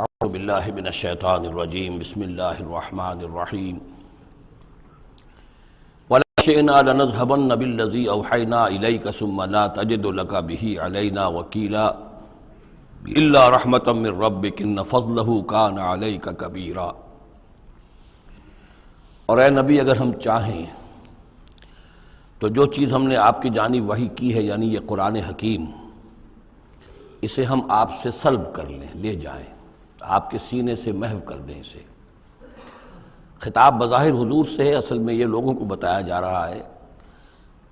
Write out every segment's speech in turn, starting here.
اعوذ باللہ من الشیطان الرجیم بسم اللہ الرحمن الرحیم وَلَا شِئْنَا لَنَذْهَبَنَّ بِالَّذِي أَوْحَيْنَا إِلَيْكَ ثُمَّ لَا تَجِدُ لَكَ بِهِ عَلَيْنَا وَكِيلًا إِلَّا رَحْمَةً مِّن رَّبِّكَ إِنَّ فَضْلَهُ كَانَ عَلَيْكَ كَبِيرًا۔ اور اے نبی، اگر ہم چاہیں تو جو چیز ہم نے آپ کی جانب وحی کی ہے، یعنی یہ قرآن حکیم، اسے ہم آپ سے سلب کر لیں، لے جائیں، آپ کے سینے سے محو کر دیں اسے۔ خطاب بظاہر حضور سے ہے، اصل میں یہ لوگوں کو بتایا جا رہا ہے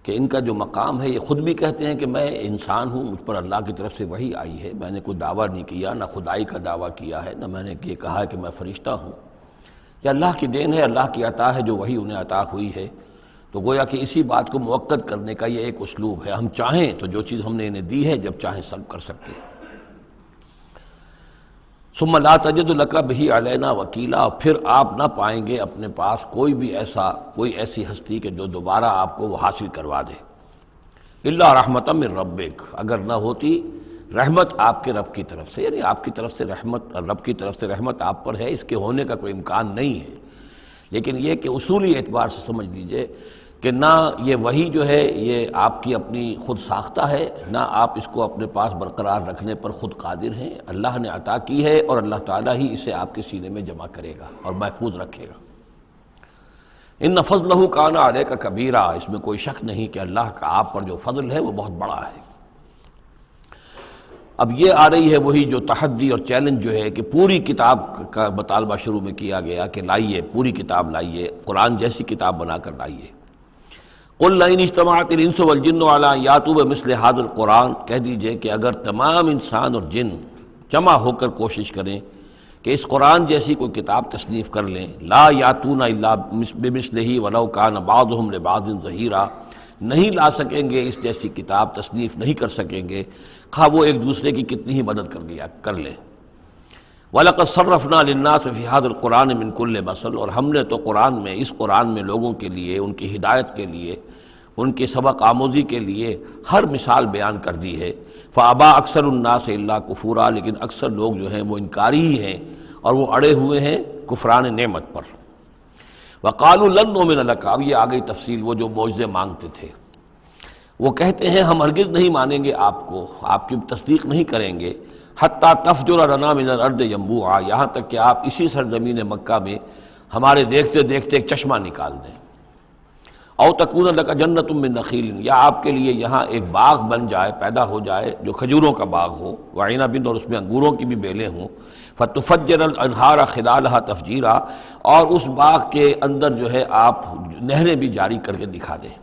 کہ ان کا جو مقام ہے، یہ خود بھی کہتے ہیں کہ میں انسان ہوں، مجھ پر اللہ کی طرف سے وحی آئی ہے، میں نے کوئی دعویٰ نہیں کیا، نہ خدائی کا دعویٰ کیا ہے، نہ میں نے یہ کہا ہے کہ میں فرشتہ ہوں، یہ اللہ کی دین ہے، اللہ کی عطا ہے جو وحی انہیں عطا ہوئی ہے۔ تو گویا کہ اسی بات کو مؤکد کرنے کا یہ ایک اسلوب ہے، ہم چاہیں تو جو چیز ہم نے انہیں دی ہے جب چاہیں سلب کر سکتے ہیں۔ ثم لا تجد لک بہ علینا وکیلا، پھر آپ نہ پائیں گے اپنے پاس کوئی ایسی ہستی کہ جو دوبارہ آپ کو وہ حاصل کروا دے۔ الا رحمۃ من ربک، اگر نہ ہوتی رحمت آپ کے رب کی طرف سے، یعنی آپ کی طرف سے رحمت، رب کی طرف سے رحمت آپ پر ہے، اس کے ہونے کا کوئی امکان نہیں ہے، لیکن یہ کہ اصولی اعتبار سے سمجھ لیجئے کہ نہ یہ وحی جو ہے یہ آپ کی اپنی خود ساختہ ہے، نہ آپ اس کو اپنے پاس برقرار رکھنے پر خود قادر ہیں، اللہ نے عطا کی ہے اور اللہ تعالیٰ ہی اسے آپ کے سینے میں جمع کرے گا اور محفوظ رکھے گا۔ ان فضلہ کان علیک کبیرا، اس میں کوئی شک نہیں کہ اللہ کا آپ پر جو فضل ہے وہ بہت بڑا ہے۔ اب یہ آ رہی ہے وہی جو تحدی اور چیلنج جو ہے کہ پوری کتاب کا مطالبہ شروع میں کیا گیا کہ لائیے، پوری کتاب لائیے، قرآن جیسی کتاب بنا کر لائیے۔ قل لئن اجتمعت الانس والجن علی ان یاتوا بمثل ھذا القرآن، کہہ دیجئے کہ اگر تمام انسان اور جن جمع ہو کر کوشش کریں کہ اس قرآن جیسی کوئی کتاب تصنیف کر لیں، لا یاتون الا بمثلہ ولو کان بعضهم لبعض ظہیرا، نہیں لا سکیں گے اس جیسی کتاب، تصنیف نہیں کر سکیں گے، خواہ وہ ایک دوسرے کی کتنی ہی مدد کر لیں۔ وَلَقَدْ صَرَّفْنَا لِلنَّاسِ فِي هَذَا الْقُرْآنِ مِنْ كُلِّ مَثَلٍ، اور ہم نے تو قرآن میں، اس قرآن میں لوگوں کے لیے، ان کی ہدایت کے لیے، ان کی سبق آموزی کے لیے ہر مثال بیان کر دی ہے۔ فَأَبَى أَكْثَرُ النَّاسِ إِلَّا كُفُورًا، لیکن اکثر لوگ جو ہیں وہ انکاری ہی ہیں اور وہ اڑے ہوئے ہیں کفران نعمت پر۔ وَقَالُوا لَن نُؤْمِنَ لَكَ، اب یہ آ گئی تفصیل، وہ جو معجزے مانگتے تھے، وہ کہتے ہیں ہم ہرگز نہیں مانیں گے آپ کو، آپ کی تصدیق نہیں کریں گے، حتیٰ تفجر لنا من الارض ینبوعا، یہاں تک کہ آپ اسی سرزمین مکہ میں ہمارے دیکھتے دیکھتے ایک چشمہ نکال دیں۔ او تکون لک جنت من نخیل، یا آپ کے لیے یہاں ایک باغ بن جائے، پیدا ہو جائے جو کھجوروں کا باغ ہو، وعنب، اور اس میں انگوروں کی بھی بیلیں ہوں، فتفجر الانہار خلالها تفجیرا، اور اس باغ کے اندر جو ہے آپ نہریں بھی جاری کر کے دکھا دیں۔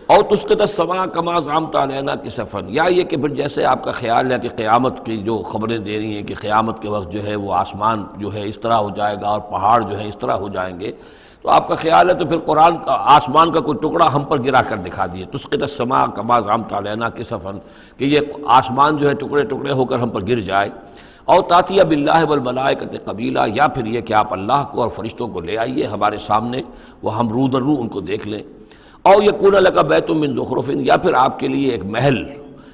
او تسقط السماء کما زعمت علینا کسفا، یا یہ کہ پھر جیسے آپ کا خیال ہے کہ قیامت کی جو خبریں دے رہی ہیں کہ قیامت کے وقت جو ہے وہ آسمان جو ہے اس طرح ہو جائے گا اور پہاڑ جو ہے اس طرح ہو جائیں گے، تو آپ کا خیال ہے تو پھر قرآن کا آسمان کا کوئی ٹکڑا ہم پر گرا کر دکھا دیے، تسقط السماء کما زعمت علینا کسفا، کہ یہ آسمان جو ہے ٹکڑے ٹکڑے ہو کر ہم پر گر جائے۔ او تاتیہ باللہ والملائکۃ قبیلا، یا پھر یہ کہ آپ اللہ کو اور فرشتوں کو لے آئیے ہمارے سامنے، وہ ہم رو در رو ان کو دیکھ لیں۔ او یکون لک بیت من زخرف، یا پھر آپ کے لیے ایک محل،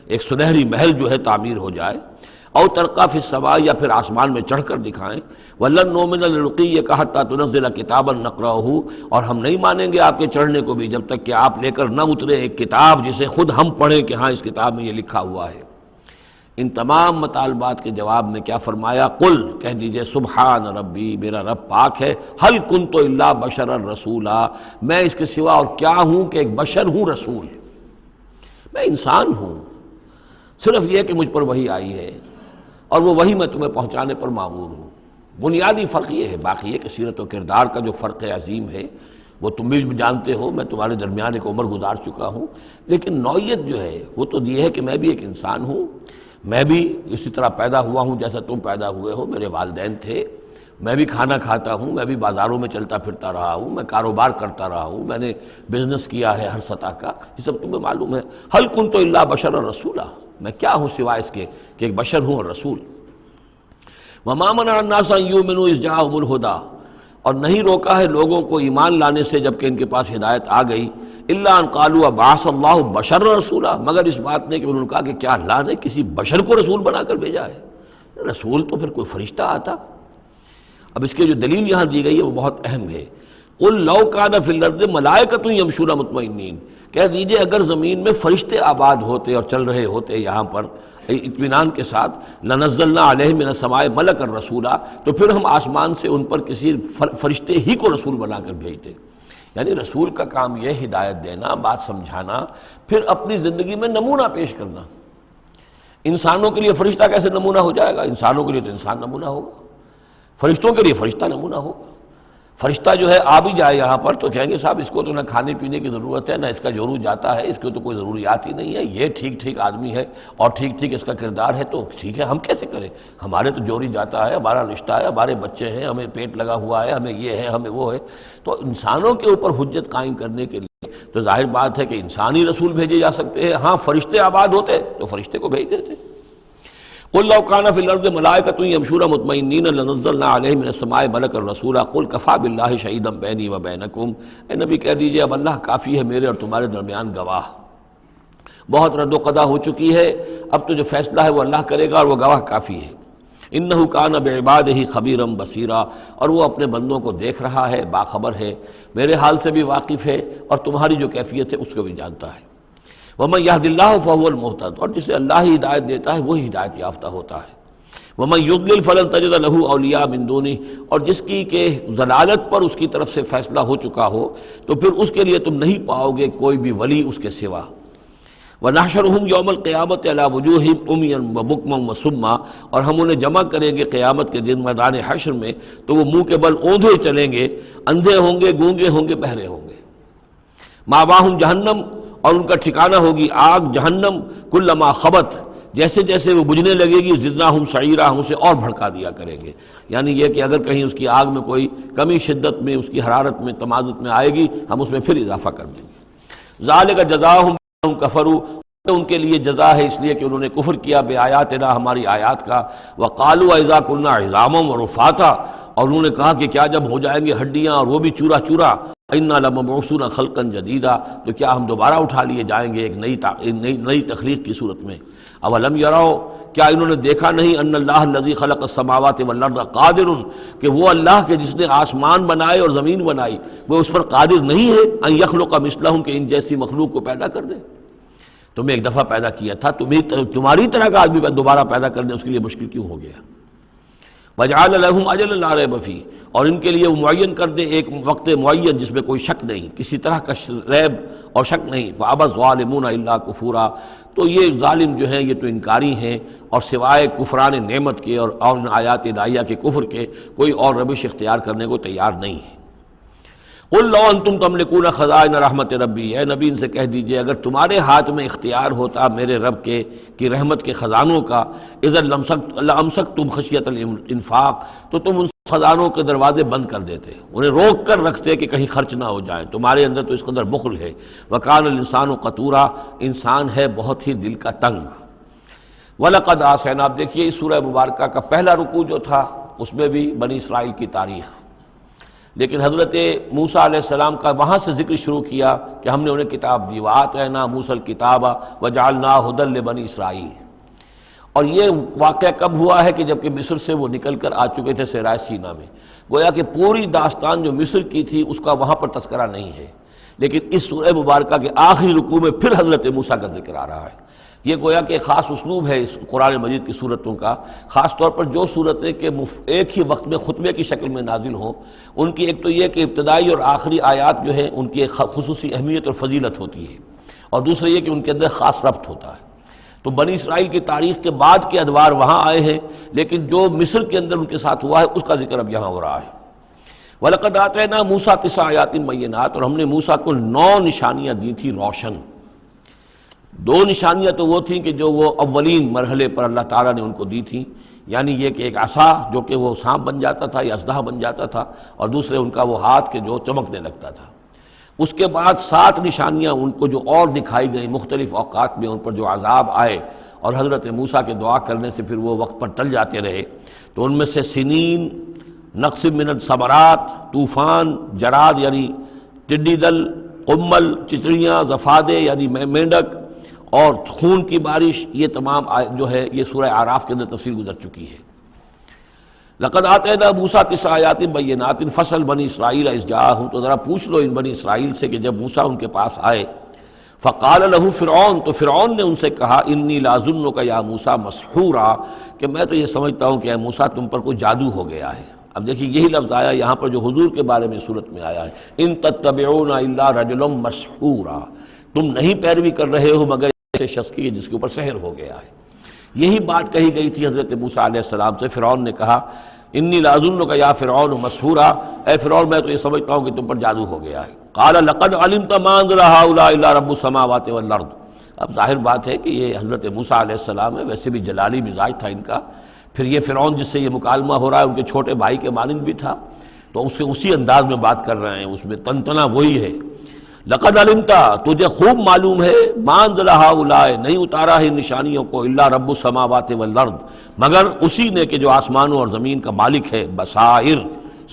ایک سنہری محل جو ہے تعمیر ہو جائے۔ او ترقی فی السماء، یا پھر آسمان میں چڑھ کر دکھائیں۔ ولن نؤمن لرقیک حتی تنزل کتابا نقرأہ، اور ہم نہیں مانیں گے آپ کے چڑھنے کو بھی جب تک کہ آپ لے کر نہ اترے ایک کتاب جسے خود ہم پڑھیں کہ ہاں اس کتاب میں یہ لکھا ہوا ہے۔ ان تمام مطالبات کے جواب میں کیا فرمایا؟ قل، کہہ دیجئے سبحان ربی، میرا رب پاک ہے، هل كنت الا بشرا رسولا، میں اس کے سوا اور کیا ہوں کہ ایک بشر ہوں، رسول، میں انسان ہوں، صرف یہ کہ مجھ پر وحی آئی ہے اور وہ وحی میں تمہیں پہنچانے پر مامور ہوں۔ بنیادی فرق یہ ہے، باقی یہ کہ سیرت و کردار کا جو فرق عظیم ہے وہ تم بھی جانتے ہو، میں تمہارے درمیان ایک عمر گزار چکا ہوں، لیکن نوعیت جو ہے وہ تو یہ ہے کہ میں بھی ایک انسان ہوں، میں بھی اسی طرح پیدا ہوا ہوں جیسا تم پیدا ہوئے ہو، میرے والدین تھے، میں بھی کھانا کھاتا ہوں، میں بھی بازاروں میں چلتا پھرتا رہا ہوں، میں کاروبار کرتا رہا ہوں، میں نے بزنس کیا ہے ہر سطح کا، یہ سب تمہیں معلوم ہے۔ هل كنت الا بشرا رسولا، میں کیا ہوں سوائے اس کے کہ ایک بشر ہوں اور رسول۔ وما منع الناس ان يؤمنوا اذ جاءهم الهدى، اور نہیں روکا ہے لوگوں کو ایمان لانے سے جب کہ ان کے پاس ہدایت آ گئی، الا ان قالوا ابعث اللہ بشر رسولا، مگر اس بات نے کہ انہوں نے کہا کہ کیا اللہ نے کسی بشر کو رسول بنا کر بھیجا ہے؟ رسول تو پھر کوئی فرشتہ آتا۔ اب اس کی جو دلیل یہاں دی گئی ہے وہ بہت اہم ہے۔ قل لو کان فی الارض ملائکۃ یمشون مطمئنین، کہہ دیجئے اگر زمین میں فرشتے آباد ہوتے اور چل رہے ہوتے یہاں پر اطمینان کے ساتھ، لنزلنا علیہم من السماء ملکا رسولا، تو پھر ہم آسمان سے ان پر کسی فرشتے ہی کو رسول بنا کر بھیجتے۔ یعنی رسول کا کام یہ ہدایت دینا، بات سمجھانا، پھر اپنی زندگی میں نمونہ پیش کرنا۔ انسانوں کے لیے فرشتہ کیسے نمونہ ہو جائے گا؟ انسانوں کے لیے تو انسان نمونہ ہوگا، فرشتوں کے لیے فرشتہ نمونہ ہوگا۔ فرشتہ جو ہے آ بھی جائے یہاں پر تو کہیں گے صاحب اس کو تو نہ کھانے پینے کی ضرورت ہے، نہ اس کا جورو جاتا ہے، اس کو تو کوئی ضروریات ہی نہیں ہے، یہ ٹھیک ٹھیک آدمی ہے اور ٹھیک ٹھیک اس کا کردار ہے، تو ٹھیک ہے ہم کیسے کریں؟ ہمارے تو جوری جاتا ہے، ہمارا رشتہ ہے، ہمارے بچے ہیں، ہمیں پیٹ لگا ہوا ہے، ہمیں یہ ہے، ہمیں وہ ہے۔ تو انسانوں کے اوپر حجت قائم کرنے کے لیے تو ظاہر بات ہے کہ انسانی رسول بھیجے جا سکتے ہیں۔ ہاں فرشتے آباد ہوتے تو فرشتے کو بھیج دیتے۔ قل لو کان فی الارض ملائکۃ یمشون مطمئنین لنزلنا علیہم من السماء ملکا رسولا قل کفی باللہ شہیدا بینی و بینکم، اے نبی کہہ دیجئے اب اللہ کافی ہے میرے اور تمہارے درمیان گواہ۔ بہت رد و قضا ہو چکی ہے، اب تو جو فیصلہ ہے وہ اللہ کرے گا اور وہ گواہ کافی ہے۔ انہ کان بعبادہ خبیرا بصیرا، اور وہ اپنے بندوں کو دیکھ رہا ہے، باخبر ہے، میرے حال سے بھی واقف ہے اور تمہاری جو کیفیت ہے اس کو بھی جانتا ہے۔ وَمَن يَهْدِ اللَّهُ فَهُوَ الْمُهْتَدِ، اور جسے اللہ ہی ہدایت دیتا ہے وہی ہدایت یافتہ ہوتا ہے۔ وَمَن يُضْلِلْ فَلَن تَجِدَ لَهُ أَوْلِيَاءَ مِن دُونِهِ، اور جس کی کہ ضلالت پر اس کی طرف سے فیصلہ ہو چکا ہو تو پھر اس کے لیے تم نہیں پاؤ گے کوئی بھی ولی اس کے سوا۔ وَنَحْشُرُهُمْ يَوْمَ الْقِيَامَةِ عَلَىٰ وُجُوهِهِمْ عُمْيًا وَبُكْمًا وَصُمًّا، اور ہم انہیں جمع کریں گے قیامت کے دن میدان حشر میں تو وہ منہ کے بل اوندھے چلیں گے، اندھے ہوں گے، گونگے ہوں گے، بہرے ہوں گے۔ مَأْوَاهُمْ جَهَنَّمُ، اور ان کا ٹھکانہ ہوگی آگ جہنم، کلما خبت، جیسے جیسے وہ بجھنے لگے گی زدناہم سعیرا، ہم اسے اور بھڑکا دیا کریں گے۔ یعنی یہ کہ اگر کہیں اس کی آگ میں کوئی کمی شدت میں، اس کی حرارت میں، تمازت میں آئے گی ہم اس میں پھر اضافہ کر دیں گے۔ ذالک جزاؤہم بانہم کفروا، ان کے لیے جزا ہے اس لیے کہ انہوں نے کفر کیا بے آیاتنا، ہماری آیات کا۔ وقالوا اذا كنا عظاما ورفاتا، اور انہوں نے کہا کہ کیا جب ہو جائیں گے ہڈیاں اور وہ بھی چورا چورا، انا لمبعوثون خلقا جدیدا، تو کیا ہم دوبارہ اٹھا لیے جائیں گے ایک نئی تخلیق کی صورت میں۔ اولم یروا، کیا انہوں نے دیکھا نہیں، ان اللہ الذی خلق السماوات والارض قادر، کہ وہ اللہ کے جس نے آسمان بنائے اور زمین بنائی وہ اس پر قادر نہیں ہے، ان یخلق مثلہم، کہ ان جیسی مخلوق کو پیدا کر دے۔ تمہیں ایک دفعہ پیدا کیا تھا، تمہاری طرح کا آدمی دوبارہ پیدا کرنے اس کے لیے مشکل کیوں ہو گیا؟ وَجَعَلَ لَهُمْ أَجَلًا لَا رَيْبَ فِيهِ، اور ان کے لیے وہ معین کر دے ایک وقت معین جس میں کوئی شک نہیں، کسی طرح کا ریب اور شک نہیں۔ فَأَبَى الظَّالِمُونَ إِلَّا كُفُورًا، تو یہ ظالم جو ہیں یہ تو انکاری ہیں اور سوائے کفران نعمت کے اور ان آیات الہیہ کے کفر کے کوئی اور روش اختیار کرنے کو تیار نہیں ہے۔ قل لو انتم تملکون خزائن رحمت ربی، اے نبی ان سے کہہ دیجئے اگر تمہارے ہاتھ میں اختیار ہوتا میرے رب کے کی رحمت کے خزانوں کا، اذا لامسکتم خشیت الانفاق، تو تم ان خزانوں کے دروازے بند کر دیتے، انہیں روک کر رکھتے کہ کہیں خرچ نہ ہو جائے، تمہارے اندر تو اس قدر بخل ہے۔ وکان الانسان قتورا، انسان ہے بہت ہی دل کا تنگ۔ وَلَقَدْ آتَيْنَا، آپ دیکھیے اس سورہ مبارکہ کا پہلا رکوع جو تھا اس میں بھی بنی اسرائیل کی تاریخ، لیکن حضرت موسیٰ علیہ السلام کا وہاں سے ذکر شروع کیا کہ ہم نے انہیں کتاب دی، وَآتَيْنَا مُوسَى الْكِتَابَ وَجَعَلْنَاهُ هُدًى لِبَنِي اسرائیل۔ اور یہ واقعہ کب ہوا ہے کہ جب کہ مصر سے وہ نکل کر آ چکے تھے صحرائے سینا میں، گویا کہ پوری داستان جو مصر کی تھی اس کا وہاں پر تذکرہ نہیں ہے، لیکن اس سورہ مبارکہ کے آخری رکوع میں پھر حضرت موسیٰ کا ذکر آ رہا ہے۔ یہ گویا کہ خاص اسلوب ہے اس قرآن مجید کی صورتوں کا، خاص طور پر جو صورتیں کہ ایک ہی وقت میں خطبے کی شکل میں نازل ہوں، ان کی ایک تو یہ کہ ابتدائی اور آخری آیات جو ہیں ان کی ایک خصوصی اہمیت اور فضیلت ہوتی ہے، اور دوسرا یہ کہ ان کے اندر خاص ربط ہوتا ہے۔ تو بنی اسرائیل کی تاریخ کے بعد کے ادوار وہاں آئے ہیں، لیکن جو مصر کے اندر ان کے ساتھ ہوا ہے اس کا ذکر اب یہاں ہو رہا ہے۔ وَلَقَدْ آتَيْنَا مُوسَىٰ 9 آیات بینات، اور ہم نے موسیٰ کو 9 نشانیاں دی تھیں روشن۔ 2 نشانیاں تو وہ تھیں کہ جو وہ اولین مرحلے پر اللہ تعالیٰ نے ان کو دی تھیں، یعنی یہ کہ ایک عصا جو کہ وہ سانپ بن جاتا تھا یا اژدہا بن جاتا تھا، اور دوسرے ان کا وہ ہاتھ کے جو چمکنے لگتا تھا۔ اس کے بعد 7 نشانیاں ان کو جو اور دکھائی گئیں مختلف اوقات میں، ان پر جو عذاب آئے اور حضرت موسیٰ کے دعا کرنے سے پھر وہ وقت پر ٹل جاتے رہے، تو ان میں سے سنین، نقص من الثمرات، طوفان، جراد یعنی ٹڈی دل، قمل چچڑیاں، ضفادع یعنی مینڈک، اور خون کی بارش، یہ تمام جو ہے یہ سورہ اعراف کے اندر تفصیل گزر چکی ہے۔ لقد آتینا موسیٰ 9 آیات بینات فاسأل بنی اسرائیل اذ جاءہم، تو ذرا پوچھ لو ان بنی اسرائیل سے کہ جب موسیٰ ان کے پاس آئے، فقال لہ فرعون، تو فرعون نے ان سے کہا انی لاظنک یا موسیٰ مسحورا، کہ میں تو یہ سمجھتا ہوں کہ اے موسیٰ تم پر کوئی جادو ہو گیا ہے۔ اب دیکھیے یہی لفظ آیا یہاں پر جو حضور کے بارے میں صورت میں آیا ہے، ان تتبعون الا رجلا مسحورا، تم نہیں پیروی کر رہے ہو مگر ایسے شخص کی جس کے اوپر سحر ہو گیا ہے۔ یہی بات کہی گئی تھی حضرت موسیٰ علیہ السلام سے۔ فرعون نے کہا انی لاظنک یا فرعون مسحورا، اے فرعون میں تو یہ سمجھتا ہوں کہ تم پر جادو ہو گیا ہے۔ قال لقد علمت ما انزل هؤلاء الا رب السماوات والارض، اب ظاہر بات ہے کہ یہ حضرت موسیٰ علیہ السلام ہے، ویسے بھی جلالی مزاج تھا ان کا، پھر یہ فرعون جس سے یہ مکالمہ ہو رہا ہے ان کے چھوٹے بھائی کے مانند بھی تھا، تو اس کے اسی انداز میں بات کر رہے ہیں، اس میں تنتنا وہی ہے۔ لقد علمت، تجھے خوب معلوم ہے، ما انزل هؤلاء، نہیں اتارا ہے نشانیوں کو، الا رب السماوات والارض، مگر اسی نے کہ جو آسمانوں اور زمین کا مالک ہے، بصائر،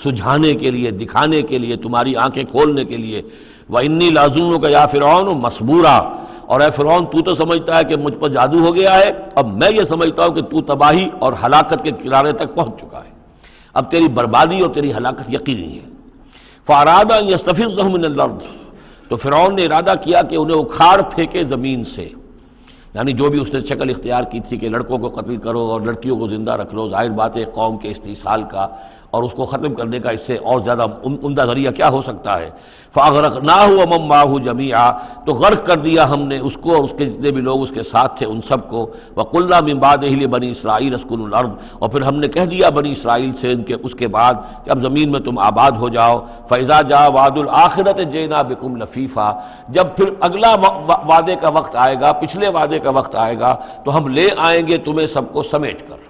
سجھانے کے لیے، دکھانے کے لیے، تمہاری آنکھیں کھولنے کے لیے۔ وَإِنِّي لَأَظُنُّكَ يَا فِرْعَوْنُ مَصْبُورًا، اور اے فرعون تو تو سمجھتا ہے کہ مجھ پر جادو ہو گیا ہے، اب میں یہ سمجھتا ہوں کہ تو تباہی اور ہلاکت کے کنارے تک پہنچ چکا ہے، اب تیری بربادی اور تیری ہلاکت یقینی ہے۔ فَأَرَادَ أَن يَسْتَفِزَّهُم مِّنَ الْأَرْضِ، تو فرعون نے ارادہ کیا کہ انہیں اکھاڑ پھینکے زمین سے، یعنی جو بھی اس نے شکل اختیار کی تھی کہ لڑکوں کو قتل کرو اور لڑکیوں کو زندہ رکھ لو، ظاہر بات ہے قوم کے استحصال کا اور اس کو ختم کرنے کا اس سے اور زیادہ عمدہ ذریعہ کیا ہو سکتا ہے۔ فَأَغْرَقْنَاهُ وَمَن مَّعَهُ جَمِيعًا، تو غرق کر دیا ہم نے اس کو اور اس کے جتنے بھی لوگ اس کے ساتھ تھے ان سب کو۔ وَقُلْنَا مِن بَعْدِهِ لِبَنِي إِسْرَائِيلَ اسْكُنُوا الْأَرْضَ، اور پھر ہم نے کہہ دیا بنی اسرائیل سے اس کے بعد کہ اب زمین میں تم آباد ہو جاؤ۔ فَإِذَا جَاءَ وَعْدُ الْآخِرَةِ جِئْنَا بِكُمْ لَفِيفًا، جب پھر اگلا وعدے کا وقت آئے گا، پچھلے وعدے کا وقت آئے گا تو ہم لے آئیں گے تمہیں سب کو سمیٹ کر۔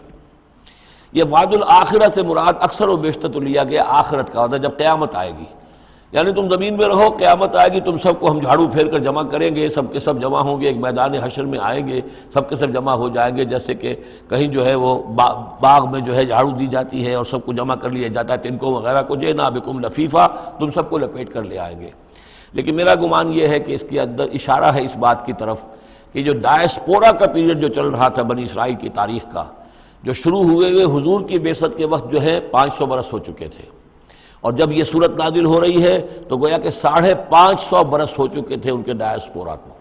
یہ وعد الآخرت سے مراد اکثر و بیشتر تو لیا گیا آخرت کا وعدہ، جب قیامت آئے گی، یعنی تم زمین میں رہو، قیامت آئے گی، تم سب کو ہم جھاڑو پھیر کر جمع کریں گے، سب کے سب جمع ہوں گے، ایک میدان حشر میں آئیں گے، سب کے سب جمع ہو جائیں گے، جیسے کہ کہیں جو ہے وہ باغ میں جو ہے جھاڑو دی جاتی ہے اور سب کو جمع کر لیا جاتا ہے، تنکوں وغیرہ کو، جئنا بکم لفیفا، تم سب کو لپیٹ کر لے آئیں گے۔ لیکن میرا گمان یہ ہے کہ اس کے اندر اشارہ ہے اس بات کی طرف کہ جو ڈائسپورا کا پیریڈ جو چل رہا تھا بنی اسرائیل کی تاریخ کا، جو شروع ہوئے حضور کی بعثت کے وقت جو ہے 500 برس ہو چکے تھے، اور جب یہ صورت نازل ہو رہی ہے تو گویا کہ 550 برس ہو چکے تھے ان کے ڈائسپورا کو،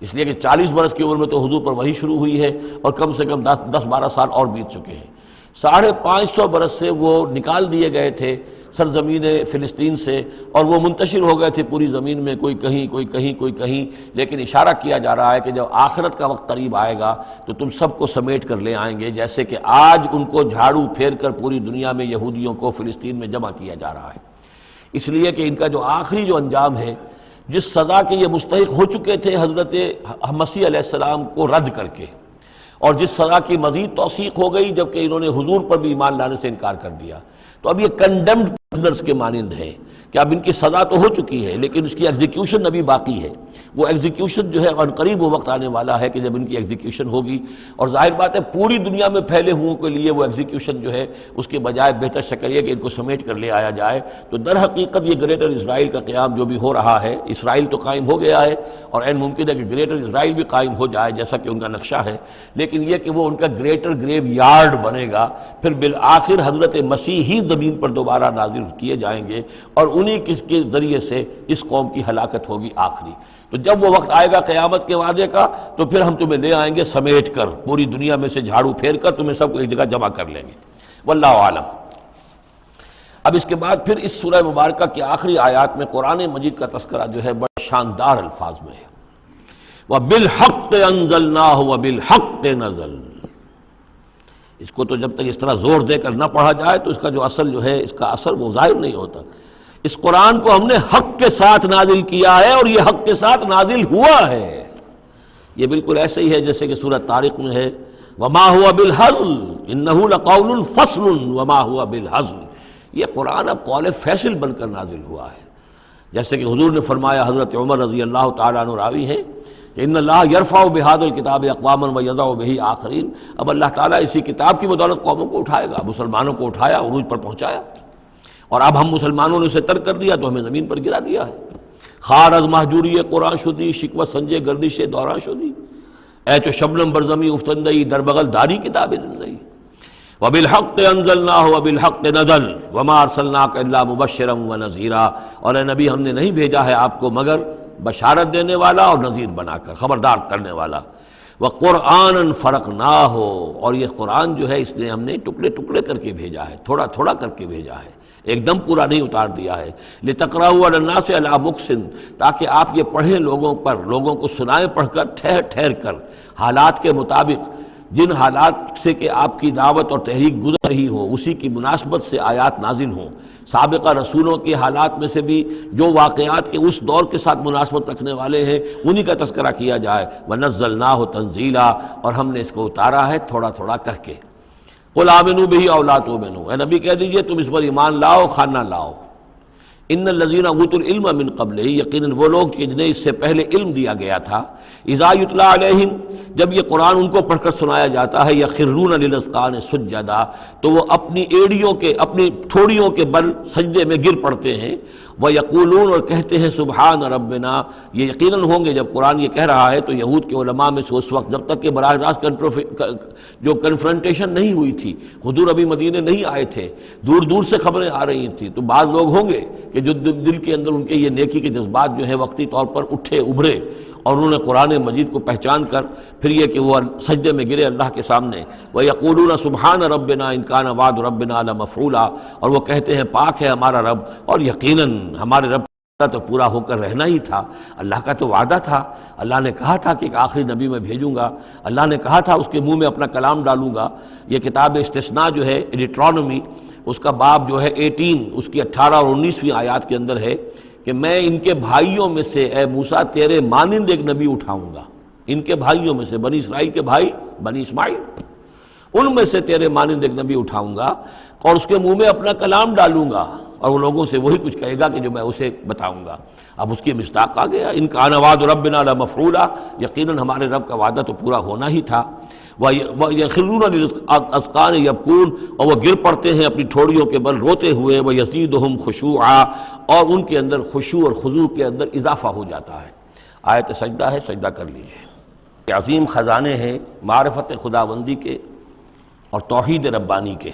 اس لیے کہ 40 برس کی عمر میں تو حضور پر وحی شروع ہوئی ہے اور کم سے کم 10-12 سال اور بیت چکے ہیں۔ 550 برس سے وہ نکال دیے گئے تھے سرزمین فلسطین سے، اور وہ منتشر ہو گئے تھے پوری زمین میں، کوئی کہیں کوئی کہیں کوئی کہیں، لیکن اشارہ کیا جا رہا ہے کہ جب آخرت کا وقت قریب آئے گا تو تم سب کو سمیٹ کر لے آئیں گے، جیسے کہ آج ان کو جھاڑو پھیر کر پوری دنیا میں یہودیوں کو فلسطین میں جمع کیا جا رہا ہے۔ اس لیے کہ ان کا جو آخری جو انجام ہے، جس سزا کے یہ مستحق ہو چکے تھے حضرت مسیح علیہ السلام کو رد کر کے، اور جس سزا کی مزید توثیق ہو گئی جبکہ انہوں نے حضور پر بھی ایمان لانے سے انکار کر دیا، تو اب یہ کنڈیمڈ پرزنرز کے مانند ہے کہ اب ان کی سزا تو ہو چکی ہے لیکن اس کی ایگزیکیوشن ابھی باقی ہے۔ وہ ایگزیکیوشن جو ہے عنقریب وہ وقت آنے والا ہے کہ جب ان کی ایگزیکیوشن ہوگی، اور ظاہر بات ہے پوری دنیا میں پھیلے ہوئوں کے لیے وہ ایگزیکیوشن جو ہے اس کے بجائے بہتر شکل یہ کہ ان کو سمیٹ کر لے آیا جائے۔ تو در حقیقت یہ گریٹر اسرائیل کا قیام جو بھی ہو رہا ہے، اسرائیل تو قائم ہو گیا ہے اور عین ممکن ہے کہ گریٹر اسرائیل بھی قائم ہو جائے جیسا کہ ان کا نقشہ ہے، لیکن یہ کہ وہ ان کا گریٹر گریو یارڈ بنے گا، پھر بالآخر حضرت مسیح ہی زمین پر دوبارہ نازل کیے جائیں گے اور انہی کے ذریعے سے اس قوم کی ہلاکت ہوگی آخری۔ تو جب وہ وقت آئے گا قیامت کے وعدے کا تو پھر ہم تمہیں لے آئیں گے سمیٹ کر، پوری دنیا میں سے جھاڑو پھیر کر تمہیں سب کو ایک جگہ جمع کر لیں گے۔ واللہ عالم۔ اب اس کے بعد پھر اس سورہ مبارکہ کی آخری آیات میں قرآن مجید کا تذکرہ جو ہے بڑے شاندار الفاظ میں ہے، وَبِالْحَقِّ أَنزَلْنَاهُ وَبِالْحَقِّ نَزَلَ۔ اس کو تو جب تک اس طرح زور دے کر نہ پڑھا جائے تو اس کا جو اصل جو ہے اس کا اثر وہ ظاہر نہیں ہوتا۔ اس قرآن کو ہم نے حق کے ساتھ نازل کیا ہے اور یہ حق کے ساتھ نازل ہوا ہے۔ یہ بالکل ایسے ہی ہے جیسے کہ سورۃ طارق میں ہے وما هو بالهزل انه لقول فصل وما هو بالهزل۔ یہ قرآن اب قول فیصل بن کر نازل ہوا ہے، جیسے کہ حضور نے فرمایا، حضرت عمر رضی اللہ تعالیٰ عنہ راوی ہیں کہ ان اللہ یرفع بهذا الکتاب اقواما ویضع به آخرین۔ اب اللہ تعالیٰ اسی کتاب کی بدولت قوموں کو اٹھائے گا، مسلمانوں کو اٹھایا، عروج پر پہنچایا، اور اب ہم مسلمانوں نے اسے ترک کر دیا تو ہمیں زمین پر گرا دیا ہے۔ خار از محجوری قرآن شدی، شکوہ سنجے گردش دوران شدی، اے چو شبنم برزمی افتندئی در بغل داری کتاب زندگی، وبالحق انزلناہ وبالحق نزل وما ارسلناک الا مبشرا ونذیرا، اور اے نبی ہم نے نہیں بھیجا ہے آپ کو مگر بشارت دینے والا اور نذیر بنا کر، خبردار کرنے والا۔ وقرآنا فرقناہ، اور یہ قرآن جو ہے اس نے ہم نے ٹکڑے ٹکڑے کر کے بھیجا ہے، تھوڑا تھوڑا کر کے بھیجا ہے، ایک دم پورا نہیں اتار دیا ہے۔ لتقرأوا علی الناس علی مکث، تاکہ آپ یہ پڑھیں لوگوں پر، لوگوں کو سنائیں پڑھ کر ٹھہر ٹھہر کر، حالات کے مطابق، جن حالات سے کہ آپ کی دعوت اور تحریک گزر رہی ہو اسی کی مناسبت سے آیات نازل ہوں۔ سابقہ رسولوں کے حالات میں سے بھی جو واقعات کے اس دور کے ساتھ مناسبت رکھنے والے ہیں انہی کا تذکرہ کیا جائے۔ وَنَزَّلْنَاهُ تَنزِيلًا، اور ہم نے اس کو اتارا ہے تھوڑا تھوڑا کر کے۔ قُلْ آمِنُوا بِهِ أَوْ لَا تُؤْمِنُوا، اے نبی کہہ دیجئے تم اس پر ایمان لاؤ خواہ نہ لاؤ۔ ان الذین اوتوا العلم من قبلہ، یقیناً وہ لوگ جنہیں اس سے پہلے علم دیا گیا تھا، اذا یتلی علیہم، جب یہ قرآن ان کو پڑھ کر سنایا جاتا ہے، یخرون للاذقان سجدا، تو وہ اپنی ایڑیوں کے، اپنی ٹھوڑیوں کے بل سجدے میں گر پڑتے ہیں، ویقولون، اور کہتے ہیں سبحان ربنا، یہ یقیناً ہوں گے جب قرآن یہ کہہ رہا ہے تو یہود کے علماء میں سے اس وقت جب تک کہ براہ راست جو کنفرنٹیشن نہیں ہوئی تھی، حضور ابھی مدینے نہیں آئے تھے، دور دور سے خبریں آ رہی تھیں، تو بعض لوگ ہوں گے کہ جو دل کے اندر ان کے یہ نیکی کے جذبات جو ہیں وقتی طور پر اٹھے ابھرے، اور انہوں نے قرآن مجید کو پہچان کر پھر یہ کہ وہ سجدے میں گرے اللہ کے سامنے۔ وَيَقُولُونَ سُبْحَانَ رَبِّنَا إِن كَانَ وَعْدُ رَبِّنَا لَمَفْعُولًا، اور وہ کہتے ہیں پاک ہے ہمارا رب، اور یقیناً ہمارے رب کا تو پورا ہو کر رہنا ہی تھا، اللہ کا تو وعدہ تھا، اللہ نے کہا تھا کہ ایک آخری نبی میں بھیجوں گا، اللہ نے کہا تھا اس کے منہ میں اپنا کلام ڈالوں گا۔ یہ کتاب استثناء جو ہے ڈیٹرانومی، اس کا باب جو ہے 18، اس کی 18 اور 19ویں آیات کے اندر ہے کہ میں ان کے بھائیوں میں سے اے موسیٰ تیرے مانند ایک نبی اٹھاؤں گا، ان کے بھائیوں میں سے، بنی اسرائیل کے بھائی بنی اسماعیل، ان میں سے تیرے مانند ایک نبی اٹھاؤں گا اور اس کے منہ میں اپنا کلام ڈالوں گا، اور وہ لوگوں سے وہی کچھ کہے گا کہ جو میں اسے بتاؤں گا۔ اب اس کی مصداق آ گیا، ان کان وعد ربنا لمفعولا، یقیناً ہمارے رب کا وعدہ تو پورا ہونا ہی تھا۔ وَيَخِرُّونَ لِلْأَذْقَانِ يَبْكُونَ، اور وہ گر پڑتے ہیں اپنی ٹھوڑیوں کے بل روتے ہوئے، وَيَزِيدُهُمْ خُشُوعًا، اور ان کے اندر خشوع اور خضوع کے اندر اضافہ ہو جاتا ہے۔ آیت سجدہ ہے، سجدہ کر لیجئے۔ عظیم خزانے ہیں معرفت خداوندی کے اور توحید ربانی کے۔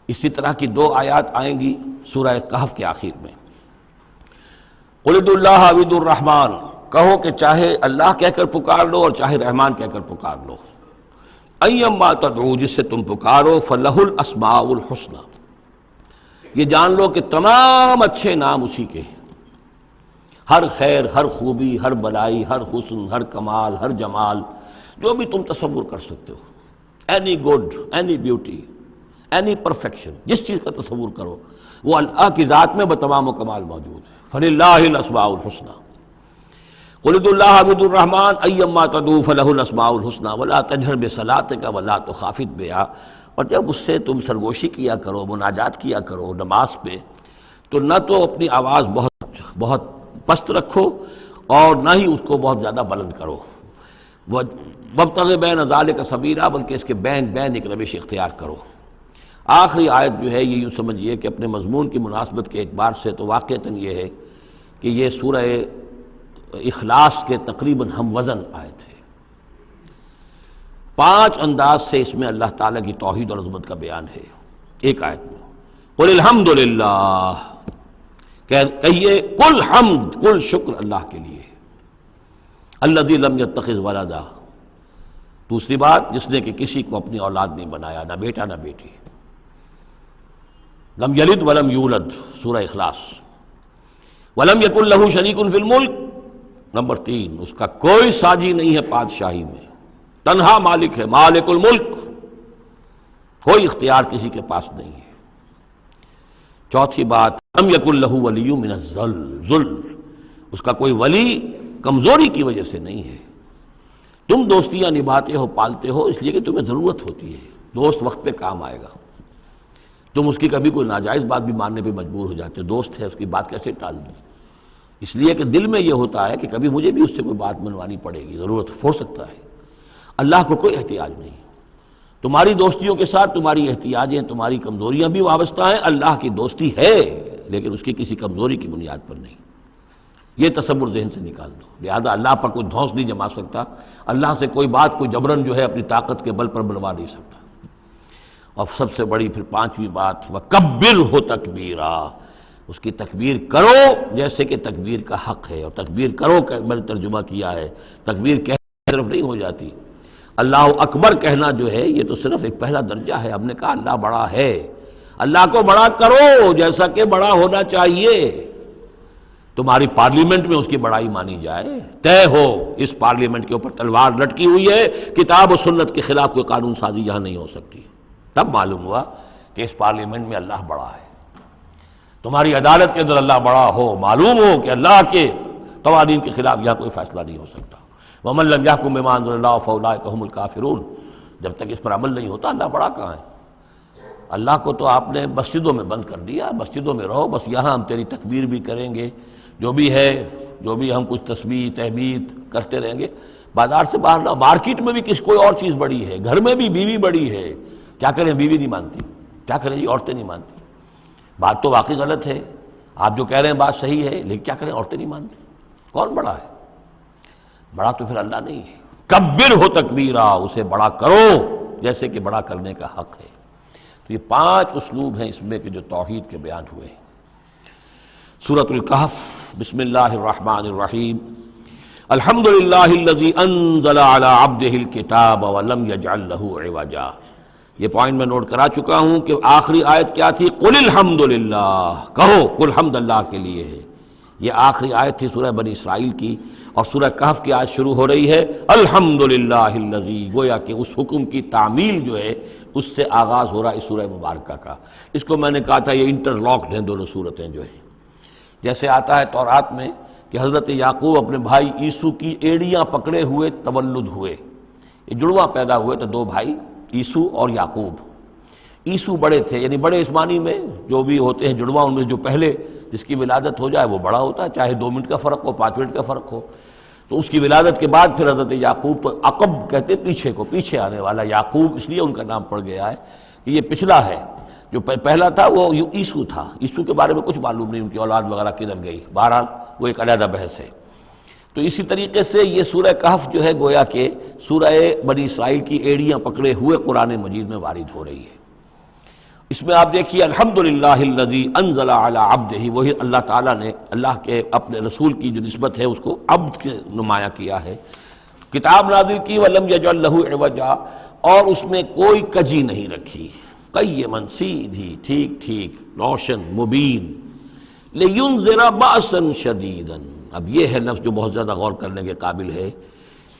اسی طرح کی 2 آیات آئیں گی سورہ کہف کے آخر میں۔ قُلِ ادعوا اللَّهَ أَوِ ادعوا الرَّحْمَٰنَ، کہو کہ چاہے اللہ کہہ کر پکار لو اور چاہے رحمان کہہ کر پکار لو۔ ایما تدعو، جس سے تم پکارو، فَلَهُ الْأَسْمَاءُ الْحُسْنَى، یہ جان لو کہ تمام اچھے نام اسی کے ہیں، ہر خیر، ہر خوبی، ہر بلائی، ہر حسن، ہر کمال، ہر جمال، جو بھی تم تصور کر سکتے ہو، any good, any beauty, any perfection, جس چیز کا تصور کرو وہ اللہ کی ذات میں بتمام و کمال موجود ہے۔ فَلِلَّهِ الْأَسْمَاءُ الْحُسْنَى قُلِ ادعوا اللَّهَ أَوِ ادعوا الرَّحْمَٰنَ أَيَّمَّا تَدْعُوا فَلَهُ الْأَسْمَاءُ الْحُسْنَى وَلَا تَجْهَرْ بِصَلَاتِكَ وَلَا تُخَافِتْ بِهَا، اور جب اس سے تم سرگوشی کیا کرو، مناجات کیا کرو نماز پہ، تو نہ تو اپنی آواز بہت پست رکھو اور نہ ہی اس کو بہت زیادہ بلند کرو، وَابْتَغِ بَيْنَ ذَلِكَ سَبِيلًا، بلکہ اس کے بین ایک روش اختیار کرو۔ آخری آیت جو ہے یہ یوں سمجھیے کہ اپنے مضمون کی مناسبت کے اعتبار سے تو واقعتاً یہ ہے کہ یہ سورہ اخلاص کے تقریباً ہم وزن آیت ہے۔ 5 انداز سے اس میں اللہ تعالیٰ کی توحید اور عظمت کا بیان ہے ایک آیت میں۔ قل الحمد للہ، کہیے کل حمد، کل شکر اللہ کے لیے، الذی لم یتخذ ولدا، دوسری بات جس نے کہ کسی کو اپنی اولاد نہیں بنایا، نہ بیٹا نہ بیٹی، لم یلد ولم یولد، سورہ اخلاص۔ ولم یکن لہ شریک فی الملک، نمبر 3 اس کا کوئی ساجی نہیں ہے بادشاہی میں، تنہا مالک ہے، مالک الملک، کوئی اختیار کسی کے پاس نہیں ہے۔ چوتھی بات، لم یکن لہ ولی من الذل، اس کا کوئی ولی کمزوری کی وجہ سے نہیں ہے۔ تم دوستیاں نبھاتے ہو، پالتے ہو اس لیے کہ تمہیں ضرورت ہوتی ہے، دوست وقت پہ کام آئے گا، تم اس کی کبھی کوئی ناجائز بات بھی ماننے پہ مجبور ہو جاتے ہو، دوست ہے اس کی بات کیسے ٹال دوں، اس لیے کہ دل میں یہ ہوتا ہے کہ کبھی مجھے بھی اس سے کوئی بات منوانی پڑے گی، ضرورت ہو سکتا ہے۔ اللہ کو کوئی احتیاج نہیں، تمہاری دوستیوں کے ساتھ تمہاری احتیاجیں، تمہاری کمزوریاں بھی وابستہ ہیں، اللہ کی دوستی ہے لیکن اس کی کسی کمزوری کی بنیاد پر نہیں۔ یہ تصور ذہن سے نکال دو۔ لہذا اللہ پر کوئی دھونس نہیں جما سکتا، اللہ سے کوئی بات کوئی جبراً جو ہے اپنی طاقت کے بل پر بنوا نہیں سکتا۔ اور سب سے بڑی پھر پانچویں بات، وَكَبِّرْهُ تَكْبِيرًا، اس کی تکبیر کرو جیسے کہ تکبیر کا حق ہے۔ اور تکبیر کرو کہ میں نے ترجمہ کیا ہے، تکبیر کہنے صرف نہیں ہو جاتی، اللہ اکبر کہنا جو ہے یہ تو صرف ایک پہلا درجہ ہے۔ ہم نے کہا اللہ بڑا ہے، اللہ کو بڑا کرو جیسا کہ بڑا ہونا چاہیے۔ تمہاری پارلیمنٹ میں اس کی بڑائی مانی جائے، طے ہو اس پارلیمنٹ کے اوپر تلوار لٹکی ہوئی ہے، کتاب و سنت کے خلاف کوئی قانون سازی یہاں نہیں ہو سکتی، تب معلوم ہوا کہ اس پارلیمنٹ میں اللہ بڑا ہے۔ تمہاری عدالت کے اندر اللہ بڑا ہو، معلوم ہو کہ اللہ کے قوانین کے خلاف یہاں کوئی فیصلہ نہیں ہو سکتا۔ وَمَن لَّمْ يَحْكُم بِمَا أَنزَلَ اللَّهُ فَأُولَٰئِكَ هُمُ الْكَافِرُونَ، جب تک اس پر عمل نہیں ہوتا اللہ بڑا کہاں ہے؟ اللہ کو تو آپ نے مسجدوں میں بند کر دیا، مسجدوں میں رہو، بس یہاں ہم تیری تکبیر بھی کریں گے، جو بھی ہے، جو بھی ہم کچھ تسبیح تحمید کرتے رہیں گے، بازار سے باہر نہ، مارکیٹ میں بھی کوئی اور چیز بڑی ہے، گھر میں بھی بیوی بڑی ہے، کیا کریں بیوی نہیں مانتی، کیا کریں جی عورتیں نہیں مانتی، بات تو واقعی غلط ہے، آپ جو کہہ رہے ہیں بات صحیح ہے، لیکن کیا کریں عورتیں نہیں مانتی، کون بڑا ہے؟ بڑا تو پھر اللہ نہیں ہے۔ کبر ہو تکبیرا، اسے بڑا کرو جیسے کہ بڑا کرنے کا حق ہے۔ تو یہ پانچ اسلوب ہیں اس میں کہ جو توحید کے بیان ہوئے ہیں۔ سورۃ الکہف، بسم اللہ الرحمن الرحیم، الحمد للہ الذی انزل علی عبدہ الکتاب ولم یجعل لہ عوجا۔ یہ پوائنٹ میں نوٹ کرا چکا ہوں کہ آخری آیت کیا تھی؟ قل الحمد للہ، کہو کل حمد اللہ کے لیے ہے۔ یہ آخری آیت تھی سورہ بنی اسرائیل کی، اور سورہ کہف کی آیت شروع ہو رہی ہے الحمد للہ الذی، گویا کہ اس حکم کی تعمیل جو ہے اس سے آغاز ہو رہا ہے اس سورہ مبارکہ کا۔ اس کو میں نے کہا تھا یہ انٹرلاکڈ ہیں دونوں صورتیں جو ہیں، جیسے آتا ہے تورات میں کہ حضرت یعقوب اپنے بھائی عیسو کی ایڑیاں پکڑے ہوئے تولد ہوئے، یہ جڑواں پیدا ہوئے تو دو بھائی عیسو اور یعقوب۔ عیسو بڑے تھے، یعنی بڑے اسمانی میں جو بھی ہوتے ہیں جڑواں، ان میں جو پہلے جس کی ولادت ہو جائے وہ بڑا ہوتا ہے، چاہے 2 منٹ کا فرق ہو 5 منٹ کا فرق ہو۔ تو اس کی ولادت کے بعد پھر حضرت یعقوب، تو عقب کہتے پیچھے کو، پیچھے آنے والا، یعقوب اس لیے ان کا نام پڑ گیا ہے کہ یہ پچھلا ہے۔ جو پہلا تھا وہ عیسو تھا، عیسو کے بارے میں کچھ معلوم نہیں ان کی اولاد وغیرہ کدھر گئی، بہرحال وہ ایک علیحدہ بحث ہے۔ تو اسی طریقے سے یہ سورہ کہف جو ہے گویا کہ سورہ بنی اسرائیل کی ایڑیاں پکڑے ہوئے قرآن مجید میں وارد ہو رہی ہے۔ اس میں آپ دیکھیے الحمدللہ الذی انزل علی عبدہ، وہی اللہ تعالیٰ نے اللہ کے اپنے رسول کی جو نسبت ہے اس کو عبد کے نمایاں کیا ہے، کتاب نازل کی ولم یجعل لہ عوجا، اور اس میں کوئی کجی نہیں رکھی، قیما، سیدھی، ٹھیک ٹھیک، روشن، مبین، لینذر بأسا شدیدا۔ اب یہ ہے لفظ جو بہت زیادہ غور کرنے کے قابل ہے۔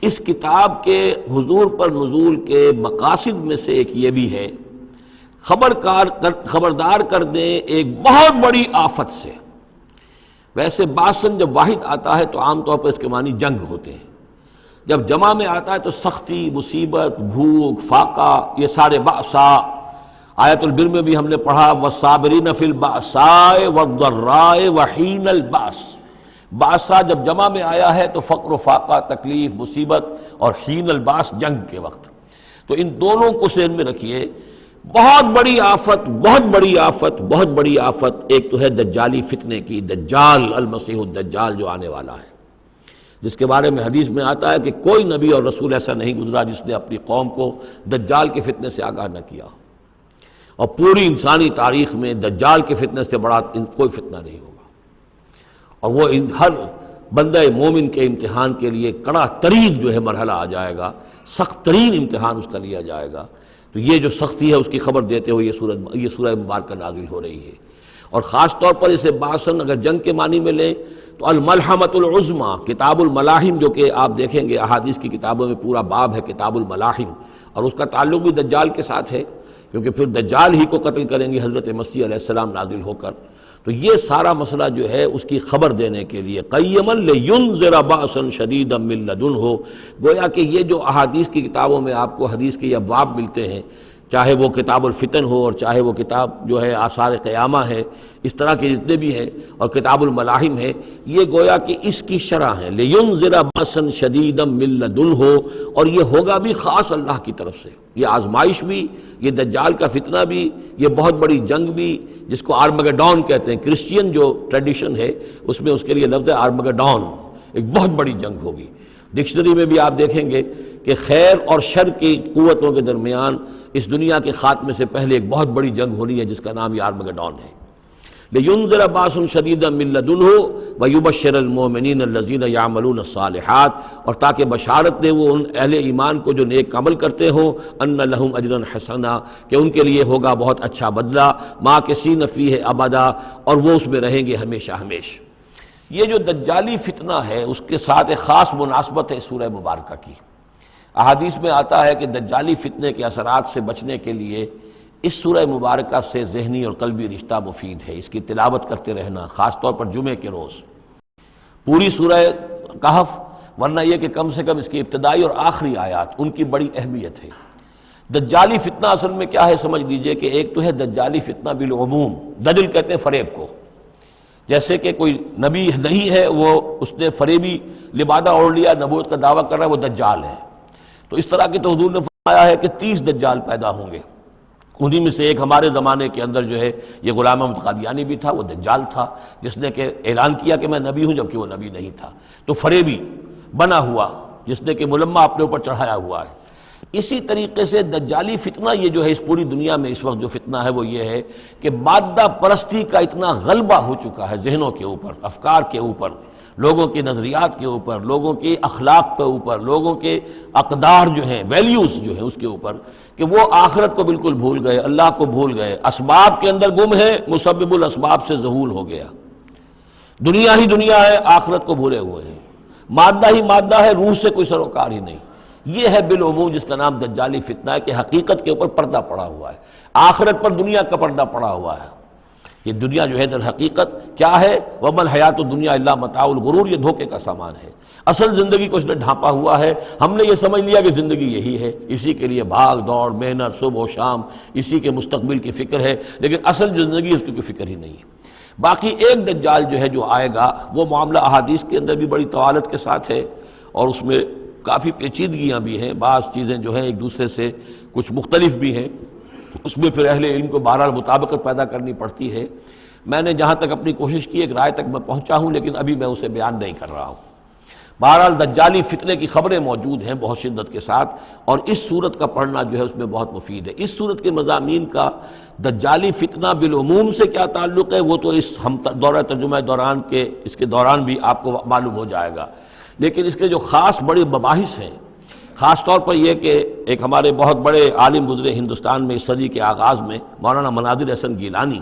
اس کتاب کے حضور پر نزول کے مقاصد میں سے ایک یہ بھی ہے خبردار کر دیں ایک بہت بڑی آفت سے۔ ویسے باسن جب واحد آتا ہے تو عام طور پر اس کے معنی جنگ ہوتے ہیں، جب جمع میں آتا ہے تو سختی، مصیبت، بھوک، فاقہ، یہ سارے بأسا۔ آیت البر میں بھی ہم نے پڑھا والصابرین فی البأساء والضراء وحین البأس۔ بأسا جب جمع میں آیا ہے تو فقر و فاقہ، تکلیف، مصیبت، اور حین الباس جنگ کے وقت۔ تو ان دونوں کو ذہن میں رکھیے، بہت بڑی آفت، بہت بڑی آفت، بہت بڑی آفت۔ ایک تو ہے دجالی فتنے کی، دجال، المسیح الدجال جو آنے والا ہے، جس کے بارے میں حدیث میں آتا ہے کہ کوئی نبی اور رسول ایسا نہیں گزرا جس نے اپنی قوم کو دجال کے فتنے سے آگاہ نہ کیا، اور پوری انسانی تاریخ میں دجال کے فتنے سے بڑا کوئی فتنہ نہیں ہوگا، اور وہ ہر بندہ مومن کے امتحان کے لیے کڑا ترین جو ہے مرحلہ آ جائے گا، سخت ترین امتحان اس کا لیا جائے گا۔ تو یہ جو سختی ہے اس کی خبر دیتے ہوئے یہ سورہ مبارکہ نازل ہو رہی ہے۔ اور خاص طور پر اسے باسن اگر جنگ کے معنی میں لیں تو الملحمۃ العظمیٰ، کتاب الملاحم، جو کہ آپ دیکھیں گے احادیث کی کتابوں میں پورا باب ہے کتاب الملاحم، اور اس کا تعلق بھی دجال کے ساتھ ہے، کیونکہ پھر دجال ہی کو قتل کریں گے حضرت مسیح علیہ السلام نازل ہو کر۔ تو یہ سارا مسئلہ جو ہے اس کی خبر دینے کے لیے قیما لینذر بأسا شدیدا من لدنہ، گویا کہ یہ جو احادیث کی کتابوں میں آپ کو حدیث کے ابواب ملتے ہیں چاہے وہ کتاب الفتن ہو اور چاہے وہ کتاب جو ہے آثار قیامہ ہے، اس طرح کے جتنے بھی ہیں، اور کتاب الملاحم ہے، یہ گویا کہ اس کی شرح ہے لِيُنذِرَ بَأْسًا شَدِيدًا مِّن لَّدُنْهُ، اور یہ ہوگا بھی خاص اللہ کی طرف سے، یہ آزمائش بھی، یہ دجال کا فتنہ بھی، یہ بہت بڑی جنگ بھی، جس کو آرمگڈون کہتے ہیں، کرسچین جو ٹریڈیشن ہے اس میں اس کے لیے لفظ ہے آرمگڈون، ایک بہت بڑی جنگ ہوگی۔ ڈکشنری میں بھی آپ دیکھیں گے کہ خیر اور شر کی قوتوں کے درمیان اس دنیا کے خاتمے سے پہلے ایک بہت بڑی جنگ ہونی ہے جس کا نام یہ آرمگڈون ہے۔ لِيُنذِرَ بَأْسًا شَدِيدًا مِّن لَّدُنْهُ وَيُبَشِّرَ الْمُؤْمِنِينَ الَّذِينَ يَعْمَلُونَ الصَّالِحَاتِ، اور تاکہ بشارت دے وہ ان اہل ایمان کو جو نیک عمل کرتے ہوں، أَنَّ لَهُمْ أَجْرًا حَسَنًا، کہ ان کے لیے ہوگا بہت اچھا بدلہ، مَاكِثِينَ فِيهِ أَبَدًا، اور وہ اس میں رہیں گے ہمیشہ ہمیشہ۔ یہ جو دجالی فتنہ ہے اس کے ساتھ ایک خاص مناسبت ہے سورہ مبارکہ کی۔ احادیث میں آتا ہے کہ دجالی فتنے کے اثرات سے بچنے کے لیے اس سورہ مبارکہ سے ذہنی اور قلبی رشتہ مفید ہے، اس کی تلاوت کرتے رہنا، خاص طور پر جمعے کے روز پوری سورہ کہف، ورنہ یہ کہ کم سے کم اس کی ابتدائی اور آخری آیات ان کی بڑی اہمیت ہے۔ دجالی فتنہ اصل میں کیا ہے سمجھ لیجئے کہ ایک تو ہے دجالی فتنہ بالعموم، دجل کہتے ہیں فریب کو، جیسے کہ کوئی نبی نہیں ہے، وہ اس نے فریبی لبادہ اوڑھ لیا، نبوت کا دعویٰ کر رہا ہے، وہ دجال ہے۔ تو اس طرح کی تو حضور نے فرمایا ہے کہ 30 دجال پیدا ہوں گے، انہی میں سے ایک ہمارے زمانے کے اندر جو ہے یہ غلام احمد قادیانی بھی تھا، وہ دجال تھا جس نے کہ اعلان کیا کہ میں نبی ہوں جبکہ وہ نبی نہیں تھا، تو فریبی بنا ہوا جس نے کہ ملمہ اپنے اوپر چڑھایا ہوا ہے۔ اسی طریقے سے دجالی فتنہ یہ جو ہے اس پوری دنیا میں اس وقت جو فتنہ ہے وہ یہ ہے کہ مادہ پرستی کا اتنا غلبہ ہو چکا ہے ذہنوں کے اوپر، افکار کے اوپر، لوگوں کے نظریات کے اوپر، لوگوں کے اخلاق کے اوپر، لوگوں کے اقدار جو ہیں، ویلیوز جو ہیں اس کے اوپر، کہ وہ آخرت کو بالکل بھول گئے، اللہ کو بھول گئے، اسباب کے اندر گم ہے، مسبب الاسباب سے ذہول ہو گیا، دنیا ہی دنیا ہے، آخرت کو بھولے ہوئے ہیں، مادہ ہی مادہ ہے، روح سے کوئی سروکار ہی نہیں۔ یہ ہے بالعموم جس کا نام دجالی فتنہ ہے کہ حقیقت کے اوپر پردہ پڑا ہوا ہے، آخرت پر دنیا کا پردہ پڑا ہوا ہے۔ یہ دنیا جو ہے در حقیقت کیا ہے؟ وَمَا الْحَيَاةُ الدُّنْيَا إِلَّا مَتَاعُ الْغُرُورِ، یہ دھوکے کا سامان ہے۔ اصل زندگی کو اس نے ڈھانپا ہوا ہے، ہم نے یہ سمجھ لیا کہ زندگی یہی ہے، اسی کے لیے بھاگ دوڑ، محنت، صبح و شام، اسی کے مستقبل کی فکر ہے، لیکن اصل جو زندگی اس کی کوئی فکر ہی نہیں ہے۔ باقی ایک دجال جو ہے جو آئے گا، وہ معاملہ احادیث کے اندر بھی بڑی طوالت کے ساتھ ہے، اور اس میں کافی پیچیدگیاں بھی ہیں، بعض چیزیں جو ہیں ایک دوسرے سے کچھ مختلف بھی ہیں، اس میں پھر اہل علم کو بہرحال مطابقت پیدا کرنی پڑتی ہے۔ میں نے جہاں تک اپنی کوشش کی ایک رائے تک میں پہنچا ہوں، لیکن ابھی میں اسے بیان نہیں کر رہا ہوں۔ بہرحال دجالی فتنے کی خبریں موجود ہیں بہت شدت کے ساتھ، اور اس صورت کا پڑھنا جو ہے اس میں بہت مفید ہے۔ اس صورت کے مضامین کا دجالی فتنہ بالعموم سے کیا تعلق ہے وہ تو اس ہم دورہ ترجمہ دوران کے اس کے دوران بھی آپ کو معلوم ہو جائے گا، لیکن اس کے جو خاص بڑے مباحث ہیں، خاص طور پر یہ کہ ایک ہمارے بہت بڑے عالم گزرے ہندوستان میں اس صدی کے آغاز میں، مولانا مناظر احسن گیلانی،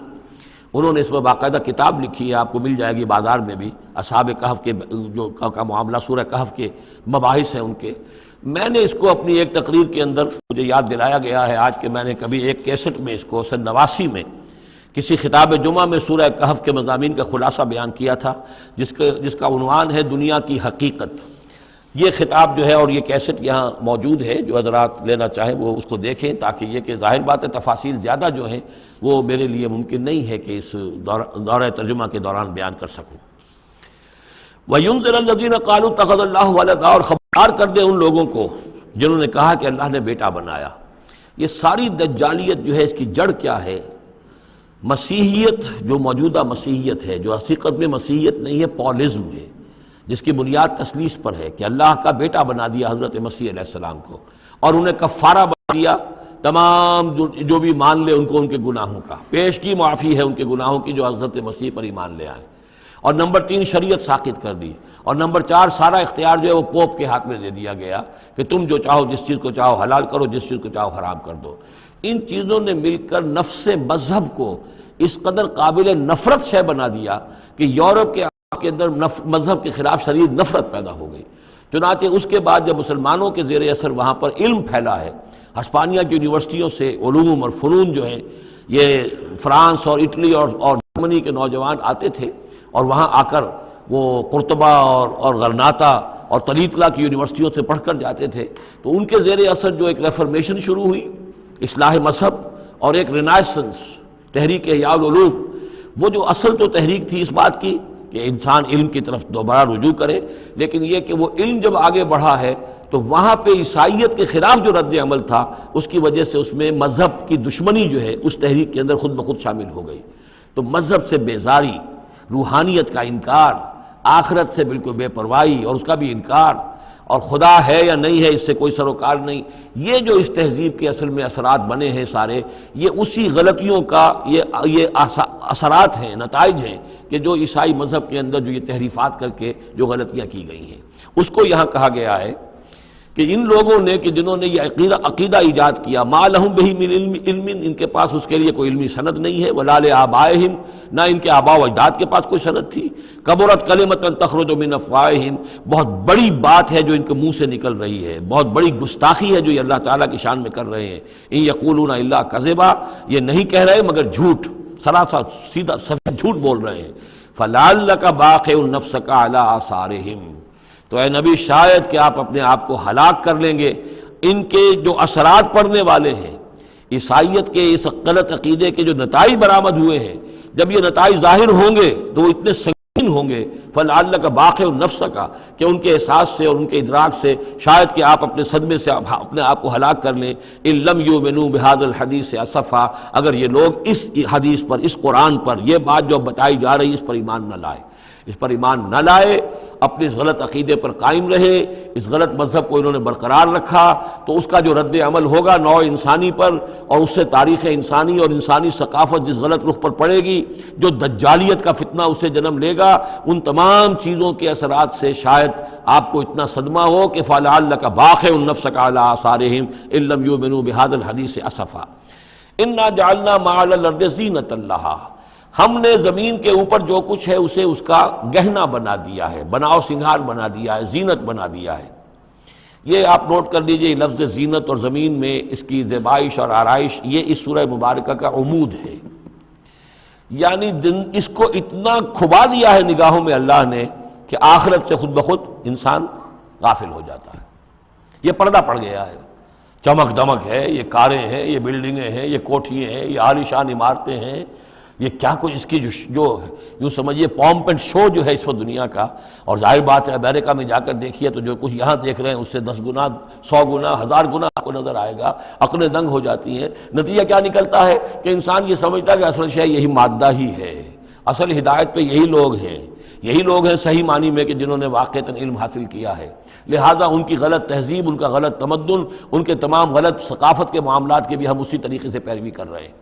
انہوں نے اس میں باقاعدہ کتاب لکھی ہے، آپ کو مل جائے گی بازار میں بھی، اصحاب کہف کے جو کا معاملہ سورہ کہف کے مباحث ہیں ان کے۔ میں نے اس کو اپنی ایک تقریر کے اندر مجھے یاد دلایا گیا ہے آج کہ میں نے کبھی ایک کیسٹ میں اس کو سن 89 میں کسی خطاب جمعہ میں سورہ کہف کے مضامین کا خلاصہ بیان کیا تھا، جس کا عنوان ہے دنیا کی حقیقت۔ یہ خطاب جو ہے اور یہ کیسٹ یہاں موجود ہے، جو حضرات لینا چاہیں وہ اس کو دیکھیں، تاکہ یہ کہ ظاہر بات ہے تفاصیل زیادہ جو ہیں وہ میرے لیے ممکن نہیں ہے کہ اس دورہ ترجمہ کے دوران بیان کر سکوں۔ وَيُنذِرَ الَّذِينَ قَالُوا اتَّخَذَ اللَّهُ وَلَدًا، اور خبردار کر دے ان لوگوں کو جنہوں نے کہا کہ اللہ نے بیٹا بنایا۔ یہ ساری دجالیت جو ہے اس کی جڑ کیا ہے؟ مسیحیت، جو موجودہ مسیحیت ہے، جو حقیقت میں مسیحیت نہیں ہے، پولزم ہے، جس کی بنیاد تثلیث پر ہے کہ اللہ کا بیٹا بنا دیا حضرت مسیح علیہ السلام کو، اور انہیں کفارہ بنا دیا تمام جو بھی مان لے ان کو ان کے گناہوں کا، پیش کی معافی ہے ان کے گناہوں کی جو حضرت مسیح پر ایمان لے آئے، اور نمبر 3 شریعت ساقط کر دی، اور نمبر 4 سارا اختیار جو ہے وہ پوپ کے ہاتھ میں دے دیا گیا کہ تم جو چاہو جس چیز کو چاہو حلال کرو، جس چیز کو چاہو حرام کر دو۔ ان چیزوں نے مل کر نفس مذہب کو اس قدر قابل نفرت شے بنا دیا کہ یورپ کے اندر مذہب کے خلاف شدید نفرت پیدا ہو گئی۔ چنانچہ اس کے بعد جب مسلمانوں کے زیر اثر وہاں پر علم پھیلا ہے، ہسپانیہ کی یونیورسٹیوں سے علوم اور فنون جو ہیں یہ فرانس اور اٹلی اور جرمنی کے نوجوان آتے تھے، اور وہاں آ کر وہ قرطبہ اور غرناطہ اور طلیطلہ کی یونیورسٹیوں سے پڑھ کر جاتے تھے، تو ان کے زیر اثر جو ایک ریفرمیشن شروع ہوئی، اصلاح مذہب اور ایک رینائسنس تحریک احیاء العلوم، وہ جو اصل تو تحریک تھی اس بات کی کہ انسان علم کی طرف دوبارہ رجوع کرے، لیکن یہ کہ وہ علم جب آگے بڑھا ہے تو وہاں پہ عیسائیت کے خلاف جو رد عمل تھا اس کی وجہ سے اس میں مذہب کی دشمنی جو ہے اس تحریک کے اندر خود بخود شامل ہو گئی۔ تو مذہب سے بیزاری، روحانیت کا انکار، آخرت سے بالکل بے پرواہی اور اس کا بھی انکار، اور خدا ہے یا نہیں ہے اس سے کوئی سروکار نہیں، یہ جو اس تہذیب کے اصل میں اثرات بنے ہیں سارے، یہ اسی غلطیوں کا یہ اثرات ہیں، نتائج ہیں کہ جو عیسائی مذہب کے اندر جو یہ تحریفات کر کے جو غلطیاں کی گئی ہیں، اس کو یہاں کہا گیا ہے کہ ان لوگوں نے کہ جنہوں نے یہ عقیدہ ایجاد کیا، ما لہم بہ من علم، ان کے پاس اس کے لیے کوئی علمی سند نہیں ہے، ولا لآبائہم، نہ ان کے آباء و اجداد کے پاس کوئی سند تھی، کبرت کلمۃ تخرج من افواہہم، بہت بڑی بات ہے جو ان کے منہ سے نکل رہی ہے، بہت بڑی گستاخی ہے جو یہ اللہ تعالیٰ کی شان میں کر رہے ہیں، ان یقولون الا کذبا، یہ نہیں کہہ رہے مگر جھوٹ، سراسر سیدھا سفید جھوٹ بول رہے ہیں، فلعلک باخع نفسک علی آثارہم، تو اے نبی شاید کہ آپ اپنے آپ کو ہلاک کر لیں گے ان کے جو اثرات پڑنے والے ہیں، عیسائیت کے اس غلط عقیدے کے جو نتائج برآمد ہوئے ہیں، جب یہ نتائج ظاہر ہوں گے تو وہ اتنے سنگین ہوں گے، فلعلک باخع نفسک، کہ ان کے احساس سے اور ان کے ادراک سے شاید کہ آپ اپنے صدمے سے اپنے آپ کو ہلاک کر لیں، ان لم یؤمنوا بہذا الحدیث اسفا، اگر یہ لوگ اس حدیث پر، اس قرآن پر، یہ بات جو بتائی جا رہی اس پر ایمان نہ لائے، اس پر ایمان نہ لائے، اپنے اس غلط عقیدے پر قائم رہے، اس غلط مذہب کو انہوں نے برقرار رکھا، تو اس کا جو رد عمل ہوگا نوع انسانی پر، اور اس سے تاریخ انسانی اور انسانی ثقافت جس غلط رخ پر پڑے گی، جو دجالیت کا فتنہ اسے جنم لے گا، ان تمام چیزوں کے اثرات سے شاید آپ کو اتنا صدمہ ہو کہ فلعلک باخع نفسک علی آثارہم ان لم یؤمنوا بہذا الحدیث اسفا، انا جعلنا ما علی الارض زینۃ لہا، ہم نے زمین کے اوپر جو کچھ ہے اسے اس کا گہنا بنا دیا ہے، بناؤ سنگھار بنا دیا ہے، زینت بنا دیا ہے۔ یہ آپ نوٹ کر لیجئے، لفظ زینت اور زمین میں اس کی زیبائش اور آرائش، یہ اس سورہ مبارکہ کا عمود ہے، یعنی اس کو اتنا کھبا دیا ہے نگاہوں میں اللہ نے کہ آخرت سے خود بخود انسان غافل ہو جاتا ہے، یہ پردہ پڑ گیا ہے، چمک دمک ہے، یہ کاریں ہیں، یہ بلڈنگیں ہیں، یہ کوٹھیاں ہیں، یہ عالیشان عمارتیں ہیں، یہ کیا کچھ اس کی جو یوں سمجھیے پومپ اینڈ شو جو ہے اس وقت دنیا کا، اور ظاہر بات ہے امریکہ میں جا کر دیکھیے تو جو کچھ یہاں دیکھ رہے ہیں اس سے 10 گنا 100 گنا 1000 گنا آپ کو نظر آئے گا، عقلیں دنگ ہو جاتی ہیں۔ نتیجہ کیا نکلتا ہے کہ انسان یہ سمجھتا ہے کہ اصل شے یہی مادہ ہی ہے، اصل ہدایت پہ یہی لوگ ہیں، یہی لوگ ہیں صحیح معنی میں کہ جنہوں نے واقعتاً علم حاصل کیا ہے، لہذا ان کی غلط تہذیب، ان کا غلط تمدن، ان کے تمام غلط ثقافت کے معاملات کے بھی ہم اسی طریقے سے پیروی کر رہے ہیں۔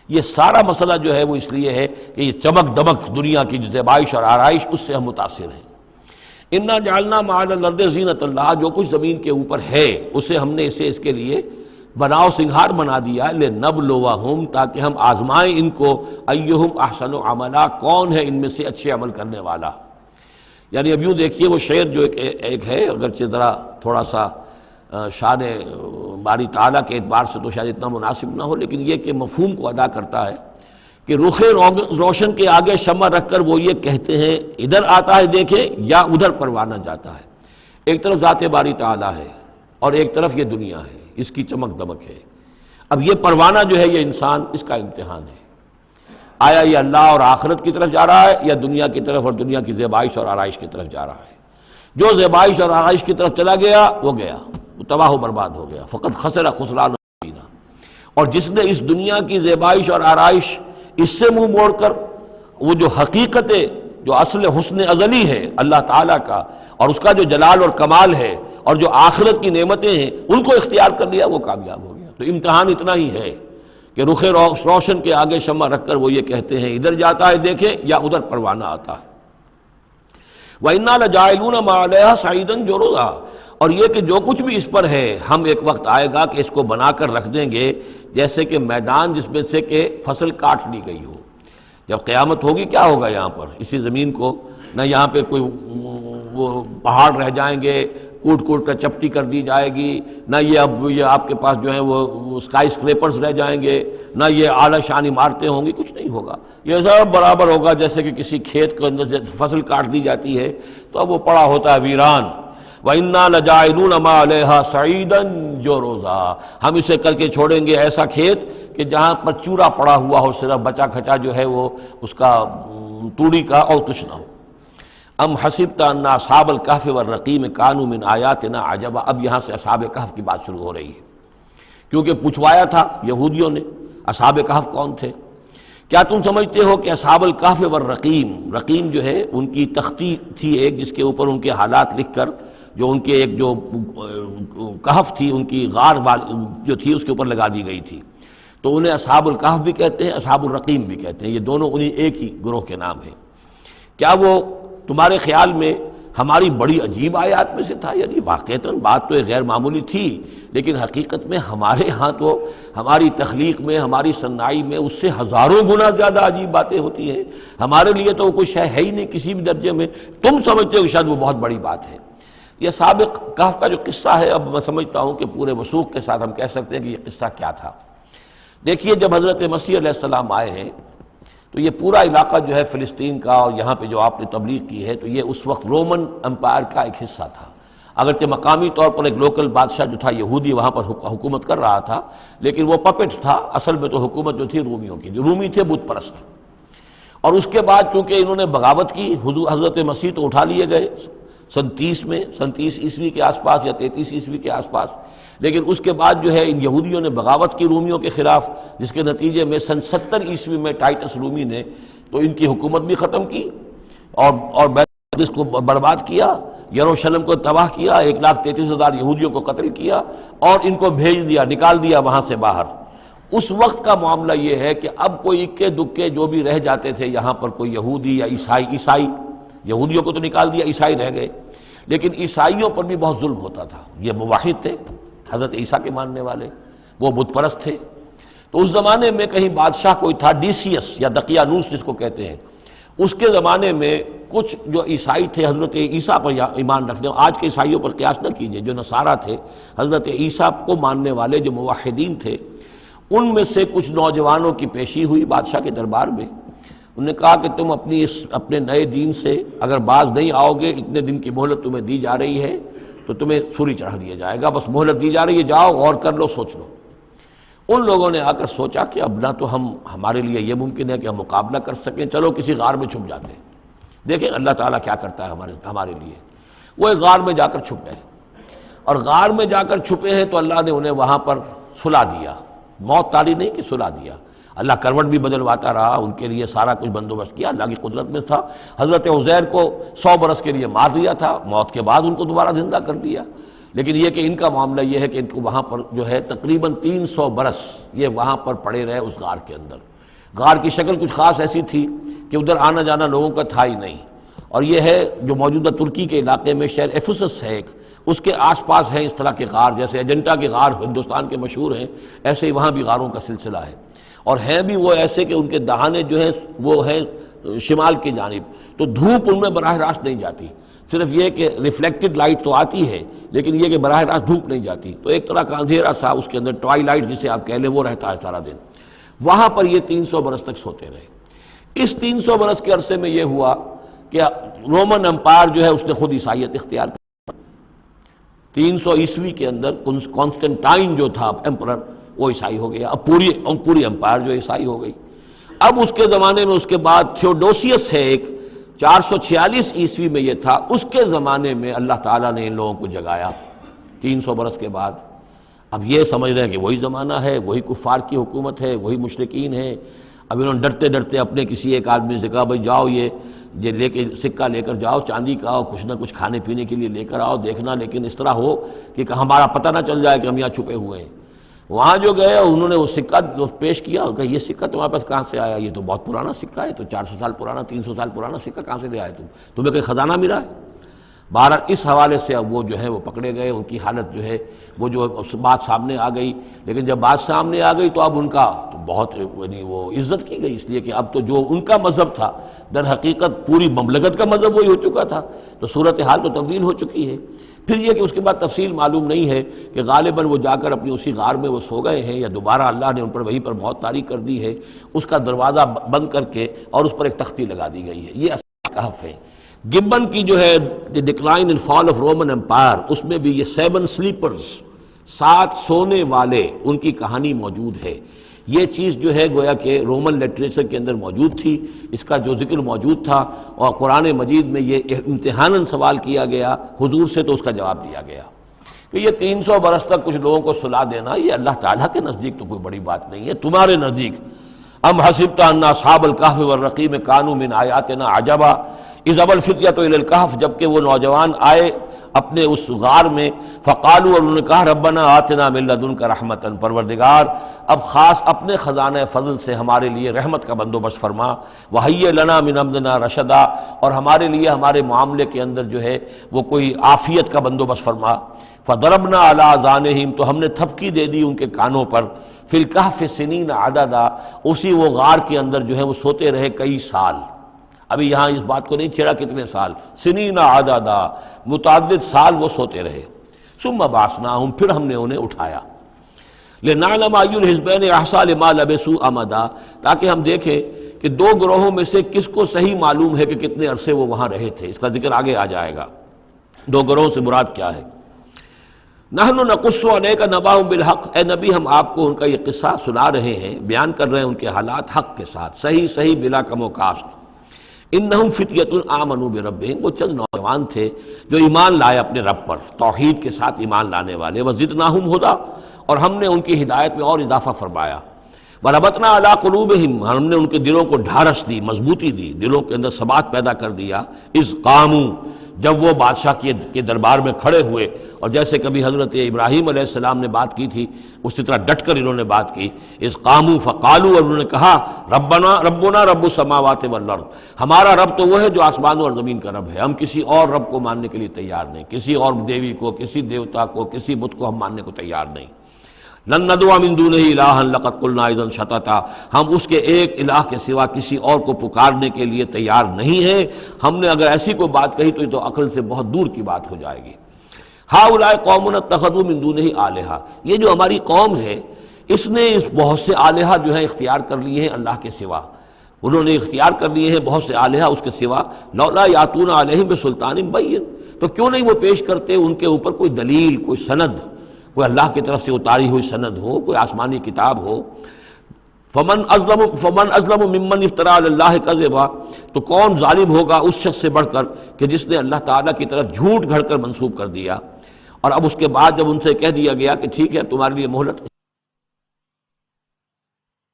یہ سارا مسئلہ جو ہے وہ اس لیے ہے کہ یہ چمک دمک دنیا کی زیبائش اور آرائش اس سے ہم متاثر ہیں۔ انا جعلنا ما علی الارض زینۃ اللہ، جو کچھ زمین کے اوپر ہے اسے ہم نے اس کے لیے بناؤ سنگھار بنا دیا، لنبلوہم، تاکہ ہم آزمائیں ان کو، ایہم احسن عملا، کون ہے ان میں سے اچھے عمل کرنے والا۔ یعنی اب یوں دیکھیے وہ شعر جو ایک ہے، اگرچہ ذرا تھوڑا سا شان باری تعالیٰ کے اعتبار سے تو شاید اتنا مناسب نہ ہو، لیکن یہ کہ مفہوم کو ادا کرتا ہے کہ رخ روشن کے آگے شمع رکھ کر وہ یہ کہتے ہیں ادھر آتا ہے دیکھیں یا ادھر پروانہ جاتا ہے۔ ایک طرف ذات باری تعالیٰ ہے اور ایک طرف یہ دنیا ہے، اس کی چمک دمک ہے۔ اب یہ پروانہ جو ہے یہ انسان، اس کا امتحان ہے، آیا یہ اللہ اور آخرت کی طرف جا رہا ہے یا دنیا کی طرف اور دنیا کی زیبائش اور آرائش کی طرف جا رہا ہے۔ جو زیبائش اور آرائش کی طرف چلا گیا وہ گیا، وہ تباہ و برباد ہو گیا، فقط خسر خسران مبینا۔ اور جس نے اس دنیا کی زیبائش اور آرائش اس سے منہ موڑ کر وہ جو حقیقت جو اصل حسن ازلی ہے اللہ تعالیٰ کا اور اس کا جو جلال اور کمال ہے اور جو آخرت کی نعمتیں ہیں ان کو اختیار کر لیا، وہ کامیاب ہو گیا۔ تو امتحان اتنا ہی ہے کہ رخ روشن کے آگے شمع رکھ کر وہ یہ کہتے ہیں ادھر جاتا ہے دیکھیں یا ادھر پروانہ آتا ہے۔ وَإِنَّا لَجَاعِلُونَ مَا عَلَيْهَا صَعِيدًا جُرُزًا، اور یہ کہ جو کچھ بھی اس پر ہے ہم ایک وقت آئے گا کہ اس کو بنا کر رکھ دیں گے جیسے کہ میدان جس میں سے کہ فصل کاٹ لی گئی ہو۔ جب قیامت ہوگی کیا ہوگا یہاں پر اسی زمین کو، نہ یہاں پہ کوئی وہ پہاڑ رہ جائیں گے کوٹ کوٹ کر چپٹی کر دی جائے گی، نہ یہ آپ کے پاس جو ہیں وہ اسکائی اسکریپرز رہ جائیں گے، نہ یہ اعلیٰ شان عمارتیں ہوں گی، کچھ نہیں ہوگا۔ یہ سب برابر ہوگا جیسے کہ کسی کھیت کے اندر فصل کاٹ دی جاتی ہے تو اب وہ پڑا ہوتا ہے ویران، وَإِنَّا لَجَاعِلُونَ مَا عَلَيْهَا صَعِيدًا جُرُزًا، ہم اسے کر کے چھوڑیں گے ایسا کھیت کہ جہاں پر چورا پڑا ہوا ہو، صرف بچا کھچا جو ہے وہ اس کا توڑی کا اور کچھ نہ ہو۔ ام حسبت ان اصحاب الکہف والرقیم کانوا من آیاتنا عجبا، اب یہاں سے اصحاب کہف کی بات شروع ہو رہی ہے، کیونکہ پوچھوایا تھا یہودیوں نے اصحاب کہف کون تھے۔ کیا تم سمجھتے ہو کہ اصحاب الکہف والرقیم، رقیم جو ہے ان کی تختی تھی ایک جس کے اوپر ان کے حالات لکھ کر، جو ان کے ایک جو کہف تھی ان کی غار جو تھی اس کے اوپر لگا دی گئی تھی، تو انہیں اصحاب الکہف بھی کہتے ہیں، اصحاب الرقیم بھی کہتے ہیں، یہ دونوں انہیں ایک ہی گروہ کے نام ہیں۔ کیا وہ تمہارے خیال میں ہماری بڑی عجیب آیات میں سے تھا؟ یعنی واقعتاً بات تو غیر معمولی تھی، لیکن حقیقت میں ہمارے ہاں تو ہماری تخلیق میں، ہماری صنائی میں اس سے ہزاروں گنا زیادہ عجیب باتیں ہوتی ہیں، ہمارے لیے تو وہ کچھ ہے ہی نہیں کسی بھی درجے میں، تم سمجھتے ہو کہ شاید وہ بہت بڑی بات ہے۔ یہ سابق کہف کا جو قصہ ہے، اب میں سمجھتا ہوں کہ پورے وثوق کے ساتھ ہم کہہ سکتے ہیں کہ یہ قصہ کیا تھا۔ دیکھیے، جب حضرت مسیح علیہ السلام آئے ہیں تو یہ پورا علاقہ جو ہے فلسطین کا، اور یہاں پہ جو آپ نے تبلیغ کی ہے، تو یہ اس وقت رومن امپائر کا ایک حصہ تھا۔ اگرچہ مقامی طور پر ایک لوکل بادشاہ جو تھا یہودی وہاں پر حکومت کر رہا تھا، لیکن وہ پپٹ تھا، اصل میں تو حکومت جو تھی رومیوں کی، جو رومی تھے بت پرست۔ اور اس کے بعد چونکہ انہوں نے بغاوت کی، حضرت مسیح تو اٹھا لیے گئے سن 30 عیسوی کے آس پاس یا 33 عیسوی کے آس پاس، لیکن اس کے بعد جو ہے ان یہودیوں نے بغاوت کی رومیوں کے خلاف، جس کے نتیجے میں سن 70 عیسوی میں ٹائٹس رومی نے تو ان کی حکومت بھی ختم کی اور بیت المقدس کو برباد کیا، یروشلم کو تباہ کیا، 1,33,000 یہودیوں کو قتل کیا اور ان کو بھیج دیا، نکال دیا وہاں سے باہر۔ اس وقت کا معاملہ یہ ہے کہ اب کوئی اکے دکے جو بھی رہ جاتے تھے یہاں پر، کوئی یہودی یا عیسائی، یہودیوں کو تو نکال دیا، عیسائی رہ گئے، لیکن عیسائیوں پر بھی بہت ظلم ہوتا تھا۔ یہ موحد تھے، حضرت عیسیٰ کے ماننے والے، وہ بت پرست تھے۔ تو اس زمانے میں کہیں بادشاہ کوئی تھا، ڈیسیس یا دقیانوس جس کو کہتے ہیں، اس کے زمانے میں کچھ جو عیسائی تھے حضرت عیسیٰ پر ایمان رکھنے، آج کے عیسائیوں پر قیاس نہ کیجئے، جو نصارہ تھے، حضرت عیسیٰ کو ماننے والے جو موحدین تھے، ان میں سے کچھ نوجوانوں کی پیشی ہوئی بادشاہ کے دربار میں۔ انہوں نے کہا کہ تم اپنے نئے دین سے اگر باز نہیں آؤ گے، اتنے دن کی مہلت تمہیں دی جا رہی ہے تو تمہیں سولی چڑھا دیا جائے گا، بس مہلت دی جا رہی ہے، جاؤ غور کر لو، سوچ لو۔ ان لوگوں نے آ کر سوچا کہ اب نہ تو ہمارے لیے یہ ممکن ہے کہ ہم مقابلہ کر سکیں، چلو کسی غار میں چھپ جاتے ہیں، دیکھیں اللہ تعالیٰ کیا کرتا ہے ہمارے لیے۔ وہ ایک غار میں جا کر چھپ گئے، اور غار میں جا کر چھپے ہیں تو اللہ نے انہیں وہاں پر سلا دیا، موت تاری نہیں کہ سلا دیا۔ اللہ کروٹ بھی بدلواتا رہا، ان کے لیے سارا کچھ بندوبست کیا، اللہ کی قدرت میں تھا۔ حضرت عزیر کو 100 برس کے لیے مار دیا تھا، موت کے بعد ان کو دوبارہ زندہ کر دیا۔ لیکن یہ کہ ان کا معاملہ یہ ہے کہ ان کو وہاں پر جو ہے تقریباً 300 برس یہ وہاں پر پڑے رہے اس غار کے اندر۔ غار کی شکل کچھ خاص ایسی تھی کہ ادھر آنا جانا لوگوں کا تھا ہی نہیں، اور یہ ہے جو موجودہ ترکی کے علاقے میں شہر ایفسس ہے ایک، اس کے آس پاس ہیں اس طرح کے غار، جیسے اجنٹا کے غار ہندوستان کے مشہور ہیں، ایسے ہی وہاں بھی غاروں کا سلسلہ ہے، اور ہیں بھی وہ ایسے کہ ان کے دہانے جو ہیں وہ ہیں شمال کی جانب، تو دھوپ ان میں براہ راست نہیں جاتی، صرف یہ کہ ریفلیکٹڈ لائٹ تو آتی ہے لیکن یہ کہ براہ راست دھوپ نہیں جاتی، تو ایک طرح کا اندھیرا سا اس کے اندر ٹوائی لائٹ جسے آپ کہہ لیں وہ رہتا ہے سارا دن۔ وہاں پر یہ 300 برس تک سوتے رہے۔ اس 300 برس کے عرصے میں یہ ہوا کہ رومن امپائر جو ہے اس نے خود عیسائیت اختیار کی۔ 300 عیسوی کے اندر کانسٹنٹائن جو تھا ایمپرر، وہ عیسائی ہو گیا، اب پوری امپائر جو عیسائی ہو گئی۔ اب اس کے زمانے میں اس کے بعد تھیوڈوسیس ہے ایک، 446 عیسوی میں یہ تھا، اس کے زمانے میں اللہ تعالیٰ نے ان لوگوں کو جگایا 300 برس کے بعد۔ اب یہ سمجھ رہے ہیں کہ وہی زمانہ ہے، وہی کفار کی حکومت ہے، وہی مشرکین ہیں۔ اب انہوں نے ڈرتے ڈرتے اپنے کسی ایک آدمی سے کہا بھائی جاؤ یہ لے کے سکہ لے کر جاؤ چاندی کا، اور کچھ نہ کچھ کھانے پینے کے لیے لے کر آؤ، دیکھنا لیکن اس طرح ہو کہ ہمارا پتہ نہ چل جائے کہ ہم یہاں چھپے ہوئے ہیں۔ وہاں جو گئے انہوں نے وہ سکہ پیش کیا اور کہا یہ سکہ تمہارے پاس کہاں سے آیا؟ یہ تو بہت پرانا سکہ ہے، تو 400 سال پرانا، 300 سال پرانا سکہ کہاں سے لے آئے تمہیں کوئی خزانہ ملا ہے؟ بہرحال اس حوالے سے اب وہ جو ہے وہ پکڑے گئے، ان کی حالت جو ہے وہ جو بات سامنے آ گئی، لیکن جب بات سامنے آ گئی تو اب ان کا تو بہت یعنی وہ عزت کی گئی، اس لیے کہ اب تو جو ان کا مذہب تھا در حقیقت پوری مملکت کا مذہب وہی ہو چکا تھا، تو صورتحال تو تبدیل ہو چکی ہے۔ پھر یہ کہ اس کے بعد تفصیل معلوم نہیں ہے کہ غالباً وہ جا کر اپنی اسی غار میں وہ سو گئے ہیں، یا دوبارہ اللہ نے ان پر وہیں پر موت طاری کر دی ہے، اس کا دروازہ بند کر کے اور اس پر ایک تختی لگا دی گئی ہے۔ یہ اصل کہف ہے۔ گبن کی جو ہے decline and fall of Roman empire, اس میں بھی یہ 7 سلیپرز، 7 سونے والے، ان کی کہانی موجود ہے۔ یہ چیز جو ہے گویا کہ رومن لٹریچر کے اندر موجود تھی، اس کا جو ذکر موجود تھا، اور قرآن مجید میں یہ امتحاناً سوال کیا گیا حضور سے، تو اس کا جواب دیا گیا کہ یہ 300 برس تک کچھ لوگوں کو سلا دینا، یہ اللہ تعالیٰ کے نزدیک تو کوئی بڑی بات نہیں ہے، تمہارے نزدیک ام حسبت ان اصحاب الکہف والرقیم کانوا من آیاتنا عجبا اذ ابى الفتية الى الکہف، جبکہ وہ نوجوان آئے اپنے اس غار میں، فقالوا، اور انہوں نے کہا ربنا آتنا من لدنک رحمتا، پروردگار اب خاص اپنے خزانہ فضل سے ہمارے لیے رحمت کا بندوبست فرما، وہیئ لنا من امرنا رشدا، اور ہمارے لیے ہمارے معاملے کے اندر جو ہے وہ کوئی عافیت کا بندوبست فرما، فضربنا علی آذانہم، تو ہم نے تھپکی دے دی ان کے کانوں پر، فی الکہف سنین عددا، اسی وہ غار کے اندر جو ہے وہ سوتے رہے کئی سال۔ ابھی یہاں اس بات کو نہیں چھیڑا کتنے سال، سنین عددا، متعدد سال وہ سوتے رہے۔ ثم بعثناہم، پھر ہم نے انہیں اٹھایا، لنعلم ای الحزبین احصیٰ لما لبثوا امدا، تاکہ ہم دیکھیں کہ 2 گروہوں میں سے کس کو صحیح معلوم ہے کہ کتنے عرصے وہ وہاں رہے تھے۔ اس کا ذکر آگے آ جائے گا، 2 گروہوں سے مراد کیا ہے۔ نحن نقص علیک نبأہم بالحق، اے نبی ہم آپ کو ان کا یہ قصہ سنا رہے ہیں، بیان کر رہے ہیں ان کے حالات حق کے ساتھ، صحیح بلا کم و کاسٹ۔ انہم فتیۃ آمنوا بربہم، وہ چند نوجوان تھے جو ایمان لائے اپنے رب پر، توحید کے ساتھ ایمان لانے والے، وزدناہم ہدی، اور ہم نے ان کی ہدایت میں اور اضافہ فرمایا، وربطنا علی قلوبہم، ہم نے ان کے دلوں کو ڈھارس دی، مضبوطی دی، دلوں کے اندر ثبات پیدا کر دیا، اذ قاموا، جب وہ بادشاہ کے دربار میں کھڑے ہوئے، اور جیسے کبھی حضرت ابراہیم علیہ السلام نے بات کی تھی اسی طرح ڈٹ کر انہوں نے بات کی، اذ قاموا فقالوا، اور انہوں نے کہا ربنا رب السماوات والارض، ہمارا رب تو وہ ہے جو آسمانوں اور زمین کا رب ہے، ہم کسی اور رب کو ماننے کے لیے تیار نہیں، کسی اور دیوی کو، کسی دیوتا کو، کسی بت کو ہم ماننے کو تیار نہیں۔ لن ندعو من دونہ الہا لقد قلنا اذا شططا، ہم اس کے ایک الہ کے سوا کسی اور کو پکارنے کے لیے تیار نہیں ہیں، ہم نے اگر ایسی کوئی بات کہی تو یہ تو عقل سے بہت دور کی بات ہو جائے گی۔ ہؤلاء قوم اتخذوا من دونہ آلہہ، یہ جو ہماری قوم ہے اس نے بہت سے آلہہ جو ہیں اختیار کر لیے ہیں اللہ کے سوا، انہوں نے اختیار کر لیے ہیں بہت سے آلہہ اس کے سوا، لولا یاتون علیہم بسلطان بین، تو کیوں نہیں وہ پیش کرتے ان کے اوپر کوئی دلیل، کوئی سند، کوئی اللہ کی طرف سے اتاری ہوئی سند ہو، کوئی آسمانی کتاب ہو۔ فمن ازلم ممن افتری علی اللہ کذبا، تو کون ظالم ہوگا اس شخص سے بڑھ کر کہ جس نے اللہ تعالیٰ کی طرف جھوٹ گھڑ کر منسوب کر دیا۔ اور اب اس کے بعد جب ان سے کہہ دیا گیا کہ ٹھیک ہے تمہارے لیے مہلت،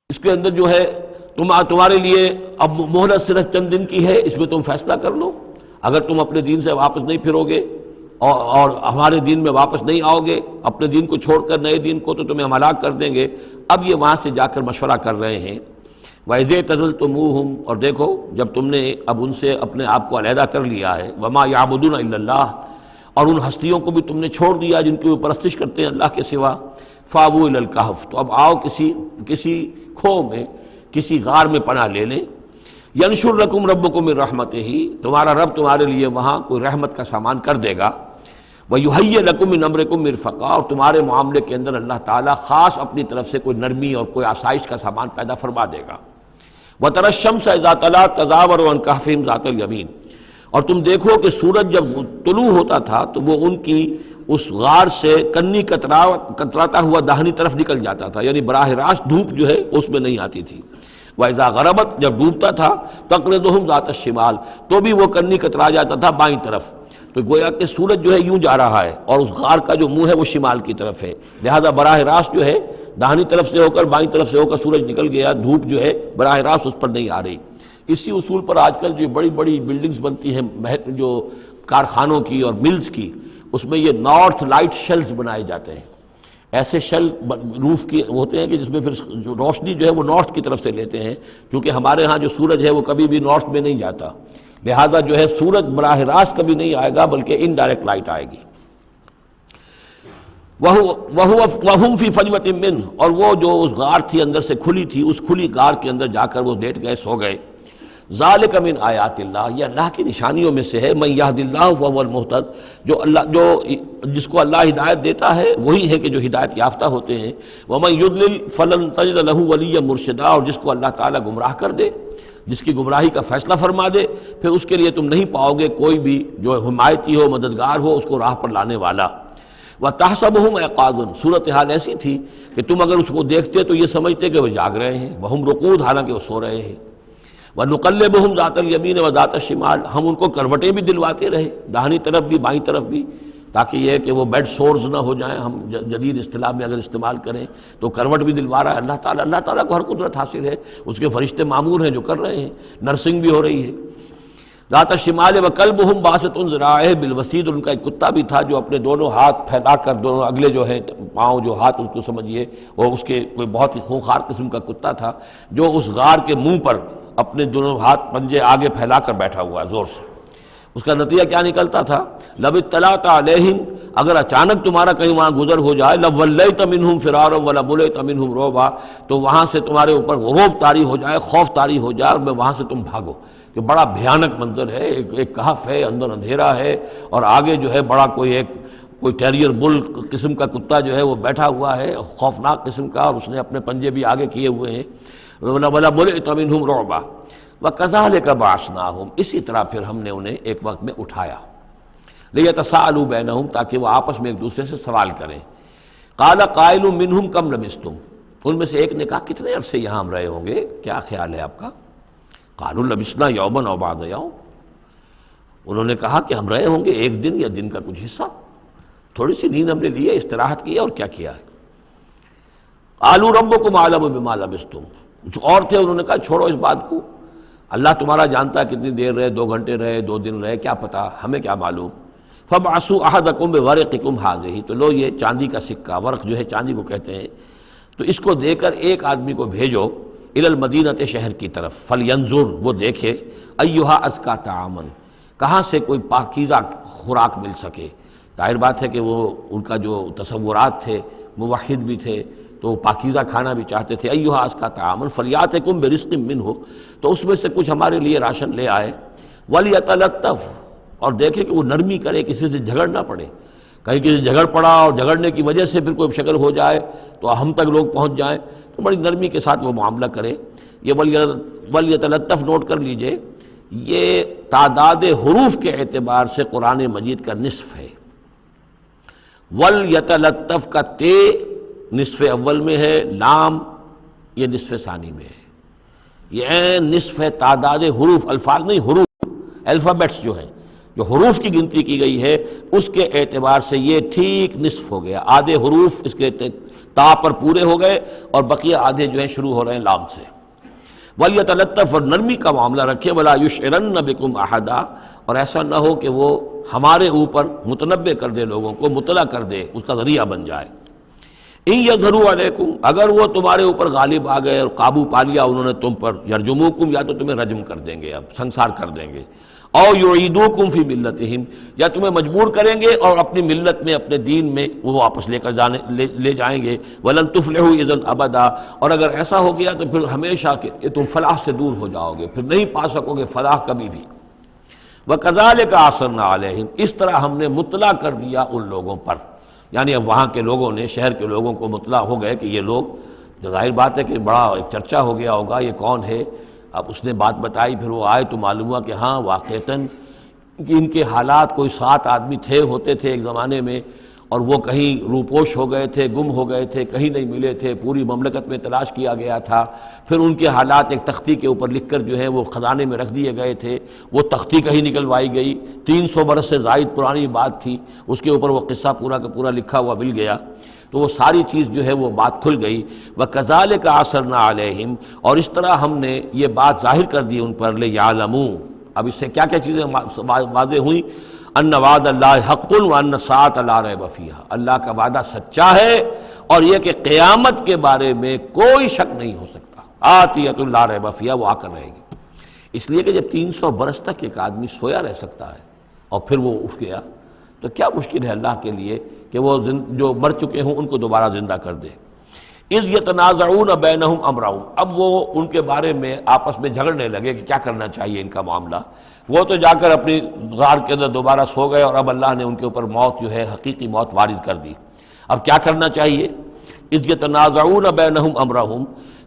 اس کے اندر جو ہے تمہارے لیے اب مہلت صرف چند دن کی ہے، اس میں تم فیصلہ کر لو، اگر تم اپنے دین سے واپس نہیں پھرو گے اور ہمارے دین میں واپس نہیں آؤ گے، اپنے دین کو چھوڑ کر نئے دین کو، تو تمہیں ہم ہلاک کر دیں گے۔ اب یہ وہاں سے جا کر مشورہ کر رہے ہیں، وَإِذْ اعْتَزَلْتُمُوهُمْ، اور دیکھو جب تم نے اب ان سے اپنے آپ کو علیحدہ کر لیا ہے، وَمَا يَعْبُدُونَ إِلَّا اللَّهِ، اور ان ہستیوں کو بھی تم نے چھوڑ دیا جن کی وہ پرستش کرتے ہیں اللہ کے سوا، فَآوُوا إِلَى الْكَهْفِ، تو اب آؤ کسی کھو میں، کسی غار میں پناہ لے لیں، يَنشُرْ لَكُمْ رَبُّكُم مِّن رَحْمَتِهِ، تمہارا رب تمہارے لیے وہاں کوئی رحمت کا سامان کر دے گا، وَيُحَيِّ لَكُم مِّنْ أَمْرِكُم مِّرْفَقًا، اور تمہارے معاملے کے اندر اللہ تعالیٰ خاص اپنی طرف سے کوئی نرمی اور کوئی آسائش کا سامان پیدا فرما دے گا۔ وَتَرَى الشَّمْسَ إِذَا طَلَعَت تَزَاوَرُ عَنْ كَهْفِهِمْ ذَاتَ الْيَمِينِ، اور تم دیکھو کہ سورج جب طلوع ہوتا تھا تو وہ ان کی اس غار سے کنی کتراتا ہوا داہنی طرف نکل جاتا تھا، یعنی براہ راست دھوپ جو ہے اس میں نہیں آتی تھی۔ وَإِذَا غَرَبَتْ، جب ڈوبتا تھا، تَقْرِضُهُمْ ذَاتَ الشِّمَالِ، تو بھی وہ کنی کترا جاتا تھا بائیں طرف، تو گویا کہ سورج جو ہے یوں جا رہا ہے اور اس غار کا جو منہ ہے وہ شمال کی طرف ہے، لہذا براہ راست جو ہے داہنی طرف سے ہو کر بائیں طرف سے ہو کر سورج نکل گیا، دھوپ جو ہے براہ راست اس پر نہیں آ رہی۔ اسی اصول پر آج کل جو بڑی بڑی بلڈنگز بنتی ہیں جو کارخانوں کی اور ملز کی، اس میں یہ نارتھ لائٹ شیلز بنائے جاتے ہیں، ایسے شیل روف کی ہوتے ہیں کہ جس میں پھر جو روشنی جو ہے وہ نارتھ کی طرف سے لیتے ہیں، کیونکہ ہمارے ہاں جو سورج ہے وہ کبھی بھی نارتھ میں نہیں جاتا، لہذا جو ہے سورج براہ راست کبھی نہیں آئے گا بلکہ انڈائریکٹ لائٹ آئے گی۔ وَهُمْ فِي فَجْوَةٍ مِّنْهُ، اور وہ جو اس غار تھی اندر سے کھلی تھی، اس کھلی غار کے اندر جا کر وہ لیٹ گئے، سو گئے۔ ذالک من آیات اللہ، یہ اللہ کی نشانیوں میں سے ہے، من یہد اللہ فہو المہتد، جس کو اللہ ہدایت دیتا ہے وہی ہے کہ جو ہدایت یافتہ ہوتے ہیں، ومن یضلل فلن تجد لہ ولیا مرشدا، اور جس کو اللہ تعالیٰ گمراہ کر دے، جس کی گمراہی کا فیصلہ فرما دے، پھر اس کے لیے تم نہیں پاؤ گے کوئی بھی جو حمایتی ہو، مددگار ہو، اس کو راہ پر لانے والا۔ وَتَحْسَبُهُمْ أَيْقَاظًا، صورتحال ایسی تھی کہ تم اگر اس کو دیکھتے تو یہ سمجھتے کہ وہ جاگ رہے ہیں، وَهُمْ رُقُودٌ، حالانکہ وہ سو رہے ہیں۔ وَنُقَلِّبُهُمْ ذَاتَ الْيَمِينِ وَذَاتَ الشِّمَالِ، ہم ان کو کروٹیں بھی دلواتے رہے، داہنی طرف بھی بائیں طرف بھی، تاکہ یہ کہ وہ بیڈ سورز نہ ہو جائیں، ہم جدید اصطلاح میں اگر استعمال کریں تو کروٹ بھی دلوا رہا ہے اللہ تعالیٰ۔ اللہ تعالیٰ کو ہر قدرت حاصل ہے، اس کے فرشتے معمور ہیں جو کر رہے ہیں، نرسنگ بھی ہو رہی ہے۔ ذات الشمال وکلبہم باسط ذراعیہ بالوسید، ان کا ایک کتا بھی تھا جو اپنے دونوں ہاتھ پھیلا کر، دونوں اگلے جو ہیں پاؤں جو ہاتھ اس کو سمجھیے، وہ اس کے کوئی بہت ہی خونخوار قسم کا کتا تھا جو اس غار کے منہ پر اپنے دونوں ہاتھ پنجے آگے پھیلا کر بیٹھا ہوا زور سے۔ اس کا نتیجہ کیا نکلتا تھا؟ لو اطلعت علیہم، اگر اچانک تمہارا کہیں وہاں گزر ہو جائے، لولیت منہم فرارا ولملیت منہم رعبا، تو وہاں سے تمہارے اوپر رعب طاری ہو جائے، خوف طاری ہو جائے، اور وہاں سے تم بھاگو، کہ بڑا بھیانک منظر ہے، ایک کہف ہے، اندر اندھیرا ہے، اور آگے جو ہے بڑا کوئی ٹیریئر بل قسم کا کتا جو ہے وہ بیٹھا ہوا ہے، خوفناک قسم کا، اور اس نے اپنے پنجے بھی آگے کیے ہوئے ہیں۔ وَلَمُلِئْتَ مِنْهُمْ رُعْبًا وَكَذَلِكَ بَعَثْنَاهُمْ، اسی طرح پھر ہم نے انہیں ایک وقت میں اٹھایا، لِيَتَسَاءَلُوا بَيْنَهُمْ، تاکہ وہ آپس میں ایک دوسرے سے سوال کریں۔ قَالَ قَائِلٌ مِّنْهُمْ كَمْ لَبِثْتُمْ، ان میں سے ایک نے کہا کتنے عرصے یہاں ہم رہے ہوں گے، کیا خیال ہے آپ کا؟ قَالُوا لَبِثْنَا يَوْمًا أَوْ بَعْضَ يَوْمٍ، انہوں نے کہا کہ ہم رہے ہوں گے ایک دن یا دن کا کچھ حصہ، تھوڑی سی نیند ہم نے لی ہے، استراحت کی ہے، اور کیا کیا ہے۔ قَالُوا رَبُّكُمْ أَعْلَمُ بِمَا لَبِثْتُمْ، کچھ اور تھے انہوں نے کہا چھوڑو اس بات کو، اللہ تمہارا جانتا ہے کتنی دیر رہے، 2 گھنٹے رہے، 2 دن رہے، کیا پتہ، ہمیں کیا معلوم۔ فَابْعَثُوا أَحَدَكُمْ بِوَرِقِكُمْ هَٰذِهِ، تو لو یہ چاندی کا سکہ، ورق جو ہے چاندی کو کہتے ہیں، تو اس کو دے کر ایک آدمی کو بھیجو الی المدینۃ، شہر کی طرف، فَلْيَنظُرْ، وہ دیکھے، أَيُّهَا أَزْكَىٰ طَعَامًا، کہاں سے کوئی پاکیزہ خوراک مل سکے۔ ظاہر بات ہے کہ وہ ان کا جو تصورات تھے، موحد بھی تھے تو پاکیزہ کھانا بھی چاہتے تھے۔ ایھا ازکیٰ طعاما فلیاتکم برزق منہ، تو اس میں سے کچھ ہمارے لیے راشن لے آئے۔ ولیتلطف، اور دیکھے کہ وہ نرمی کرے، کسی سے جھگڑ نہ پڑے، کہیں کسی جھگڑ پڑا اور جھگڑنے کی وجہ سے پھر کوئی شکل ہو جائے تو ہم تک لوگ پہنچ جائیں، تو بڑی نرمی کے ساتھ وہ معاملہ کرے۔ یہ ولیتلطف نوٹ کر لیجئے، یہ تعداد حروف کے اعتبار سے قرآن مجید کا نصف ہے۔ ولیتلطف کا تے نصف اول میں ہے، لام یہ نصف ثانی میں ہے، یہ نصف ہے تعداد حروف، الفاظ نہیں، حروف، الفابیٹس جو ہیں، جو حروف کی گنتی کی گئی ہے اس کے اعتبار سے یہ ٹھیک نصف ہو گیا، آدھے حروف اس کے تا پر پورے ہو گئے اور بقیہ آدھے جو ہیں شروع ہو رہے ہیں لام سے۔ ولیتلطف، اور نرمی کا معاملہ رکھے، ولا یشعرن بکم احدا، اور ایسا نہ ہو کہ وہ ہمارے اوپر متنبع کر دے، لوگوں کو مطلع کر دے، اس کا ذریعہ بن جائے۔ ان یظہروا علیکم، اگر وہ تمہارے اوپر غالب آ گئے اور قابو پا لیا انہوں نے تم پر، یرجموکم، یا تو تمہیں رجم کر دیں گے، اب سنسار کر دیں گے، او یعیدوکم فی ملتہم، یا تمہیں مجبور کریں گے اور اپنی ملت میں، اپنے دین میں وہ واپس لے جائیں گے۔ ولن تفلحوا اذا ابدا، اور اگر ایسا ہو گیا تو پھر ہمیشہ کہ تم فلاح سے دور ہو جاؤ گے، پھر نہیں پا سکو گے فلاح کبھی بھی۔ وَكَذَلِكَ أَعْثَرْنَا عَلَيْهِمْ، اس طرح ہم نے مطلع کر دیا ان لوگوں پر، یعنی اب وہاں کے لوگوں نے، شہر کے لوگوں کو مطلع ہو گئے کہ یہ لوگ، ظاہر بات ہے کہ بڑا ایک چرچا ہو گیا ہوگا یہ کون ہے۔ اب اس نے بات بتائی، پھر وہ آئے تو معلوم ہوا کہ ہاں واقعتاً ان کے حالات کوئی 7 آدمی ہوتے تھے ایک زمانے میں، اور وہ کہیں روپوش ہو گئے تھے، گم ہو گئے تھے، کہیں نہیں ملے تھے، پوری مملکت میں تلاش کیا گیا تھا، پھر ان کے حالات ایک تختی کے اوپر لکھ کر جو ہے وہ خزانے میں رکھ دیے گئے تھے، وہ تختی کہیں نکلوائی گئی، 300 برس سے زائد پرانی بات تھی، اس کے اوپر وہ قصہ پورا کا پورا لکھا ہوا مل گیا، تو وہ ساری چیز جو ہے وہ بات کھل گئی۔ وَكَذَلِكَ أَعْثَرْنَا عَلَيْهِمْ، اور اس طرح ہم نے یہ بات ظاہر کر دی ان پر، لِيَعْلَمُوا، اب اس سے کیا کیا چیزیں واضح ہوئیں؟ ان وعد اللہ حق وان الساعۃ لا ریب فیہا، اللہ کا وعدہ سچا ہے اور یہ کہ قیامت کے بارے میں کوئی شک نہیں ہو سکتا، آتیۃ لا ریب فیہا، وہ آ کر رہے گی۔ اس لیے کہ جب 300 برس تک ایک آدمی سویا رہ سکتا ہے اور پھر وہ اٹھ گیا تو کیا مشکل ہے اللہ کے لیے کہ وہ جو مر چکے ہوں ان کو دوبارہ زندہ کر دے۔ اذ یتنازعون بینہم امرہم، اب وہ ان کے بارے میں آپس میں جھگڑنے لگے کہ کیا کرنا چاہیے ان کا معاملہ۔ وہ تو جا کر اپنی غار کے اندر دوبارہ سو گئے، اور اب اللہ نے ان کے اوپر موت جو ہے حقیقی موت وارد کر دی۔ اب کیا کرنا چاہیے؟ اذ یتنازعون بینہم امرہم،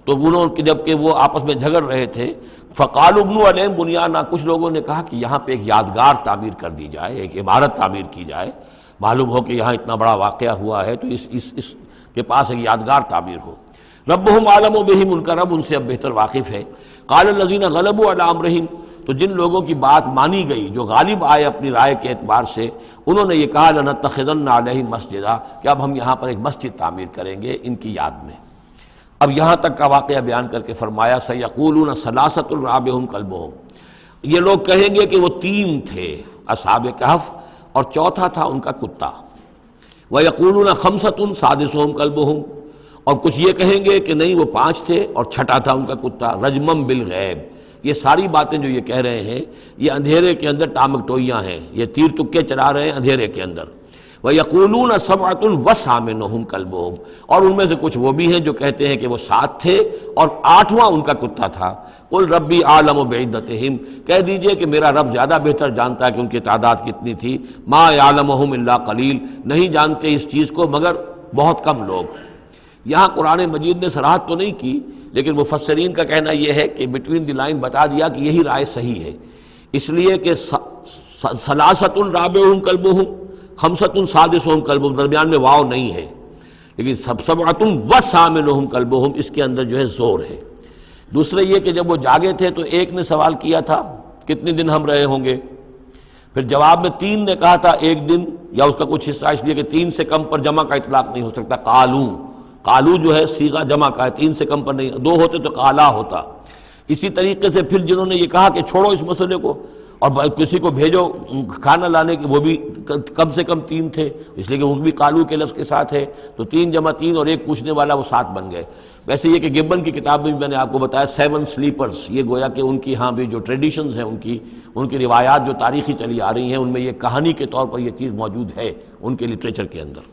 تو انہوں نے جب کہ وہ آپس میں جھگڑ رہے تھے، فقالوا ابنوا علیہم بنیانا، کچھ لوگوں نے کہا کہ یہاں پہ ایک یادگار تعمیر کر دی جائے، ایک عمارت تعمیر کی جائے، معلوم ہو کہ یہاں اتنا بڑا واقعہ ہوا ہے تو اس کے پاس ایک یادگار تعمیر ہو۔ ربہم اعلم بہم، ان کا رب ان سے اب بہتر واقف ہے۔ قال الذین غلبوا علی امرہم، تو جن لوگوں کی بات مانی گئی، جو غالب آئے اپنی رائے کے اعتبار سے، انہوں نے یہ کہا لنتخذن علیہم مسجدا، کہ اب ہم یہاں پر ایک مسجد تعمیر کریں گے ان کی یاد میں۔ اب یہاں تک کا واقعہ بیان کر کے فرمایا سیقولون ثلاثۃ رابعہم کلبہم، یہ لوگ کہیں گے کہ وہ 3 تھے اصحاب کہف اور چوتھا تھا ان کا کتا۔ ویقولون خمسۃ سادسہم کلبہم، اور کچھ یہ کہیں گے کہ نہیں وہ 5 تھے اور چھٹا تھا ان کا کتا، رجمم بالغیب۔ یہ ساری باتیں جو یہ کہہ رہے ہیں یہ اندھیرے کے اندر ٹامک ٹوئیاں ہیں، یہ تیر تکے چلا رہے ہیں اندھیرے کے اندر۔ وَيَقُولُونَ سَبْعَةٌ وَثَامِنُهُمْ كَلْبُهُمْ، اور ان میں سے کچھ وہ بھی ہیں جو کہتے ہیں کہ وہ 7 تھے اور 8واں ان کا کتا تھا۔ قُلْ رَبِّي أَعْلَمُ بِعِدَّتِهِمْ، کہہ دیجئے کہ میرا رب زیادہ بہتر جانتا ہے کہ ان کی تعداد کتنی تھی۔ مَا يَعْلَمُهُمْ إِلَّا قَلِيلٌ، نہیں جانتے اس چیز کو مگر بہت کم لوگ۔ یہاں قرآن مجید نے صراحت تو نہیں کی، لیکن مفسرین کا کہنا یہ ہے کہ بٹوین دی لائن بتا دیا کہ یہی رائے صحیح ہے، اس لیے کہ ثلاثۃ رابعہم کلبہم، خمسۃ سادسہم کلبہم، درمیان میں واو نہیں ہے، لیکن سبعۃ وثامنہم کلبہم اس کے اندر جو ہے زور ہے۔ دوسرے یہ کہ جب وہ جاگے تھے تو ایک نے سوال کیا تھا کتنے دن ہم رہے ہوں گے، پھر جواب میں 3 نے کہا تھا 1 دن، یا اس کا کچھ حصہ، اس لیے کہ 3 سے کم پر جمع کا اطلاق نہیں ہو سکتا۔ قالو جو ہے صیغہ جمع کا ہے، 3 سے کم پر نہیں، 2 ہوتے تو قالا ہوتا۔ اسی طریقے سے پھر جنہوں نے یہ کہا کہ چھوڑو اس مسئلے کو اور کسی کو بھیجو کھانا لانے کے، وہ بھی کم سے کم 3 تھے، اس لیے کہ وہ بھی قالو کے لفظ کے ساتھ ہے، تو 3 جمع 3 اور ایک پوچھنے والا، وہ 7 بن گئے۔ ویسے یہ کہ گبن کی کتاب میں بھی میں نے آپ کو بتایا 7 سلیپرز، یہ گویا کہ ان کی ہاں بھی جو ٹریڈیشنز ہیں، ان کی روایات جو تاریخی چلی آ رہی ہیں، ان میں یہ کہانی کے طور پر یہ چیز موجود ہے ان کے لٹریچر کے اندر۔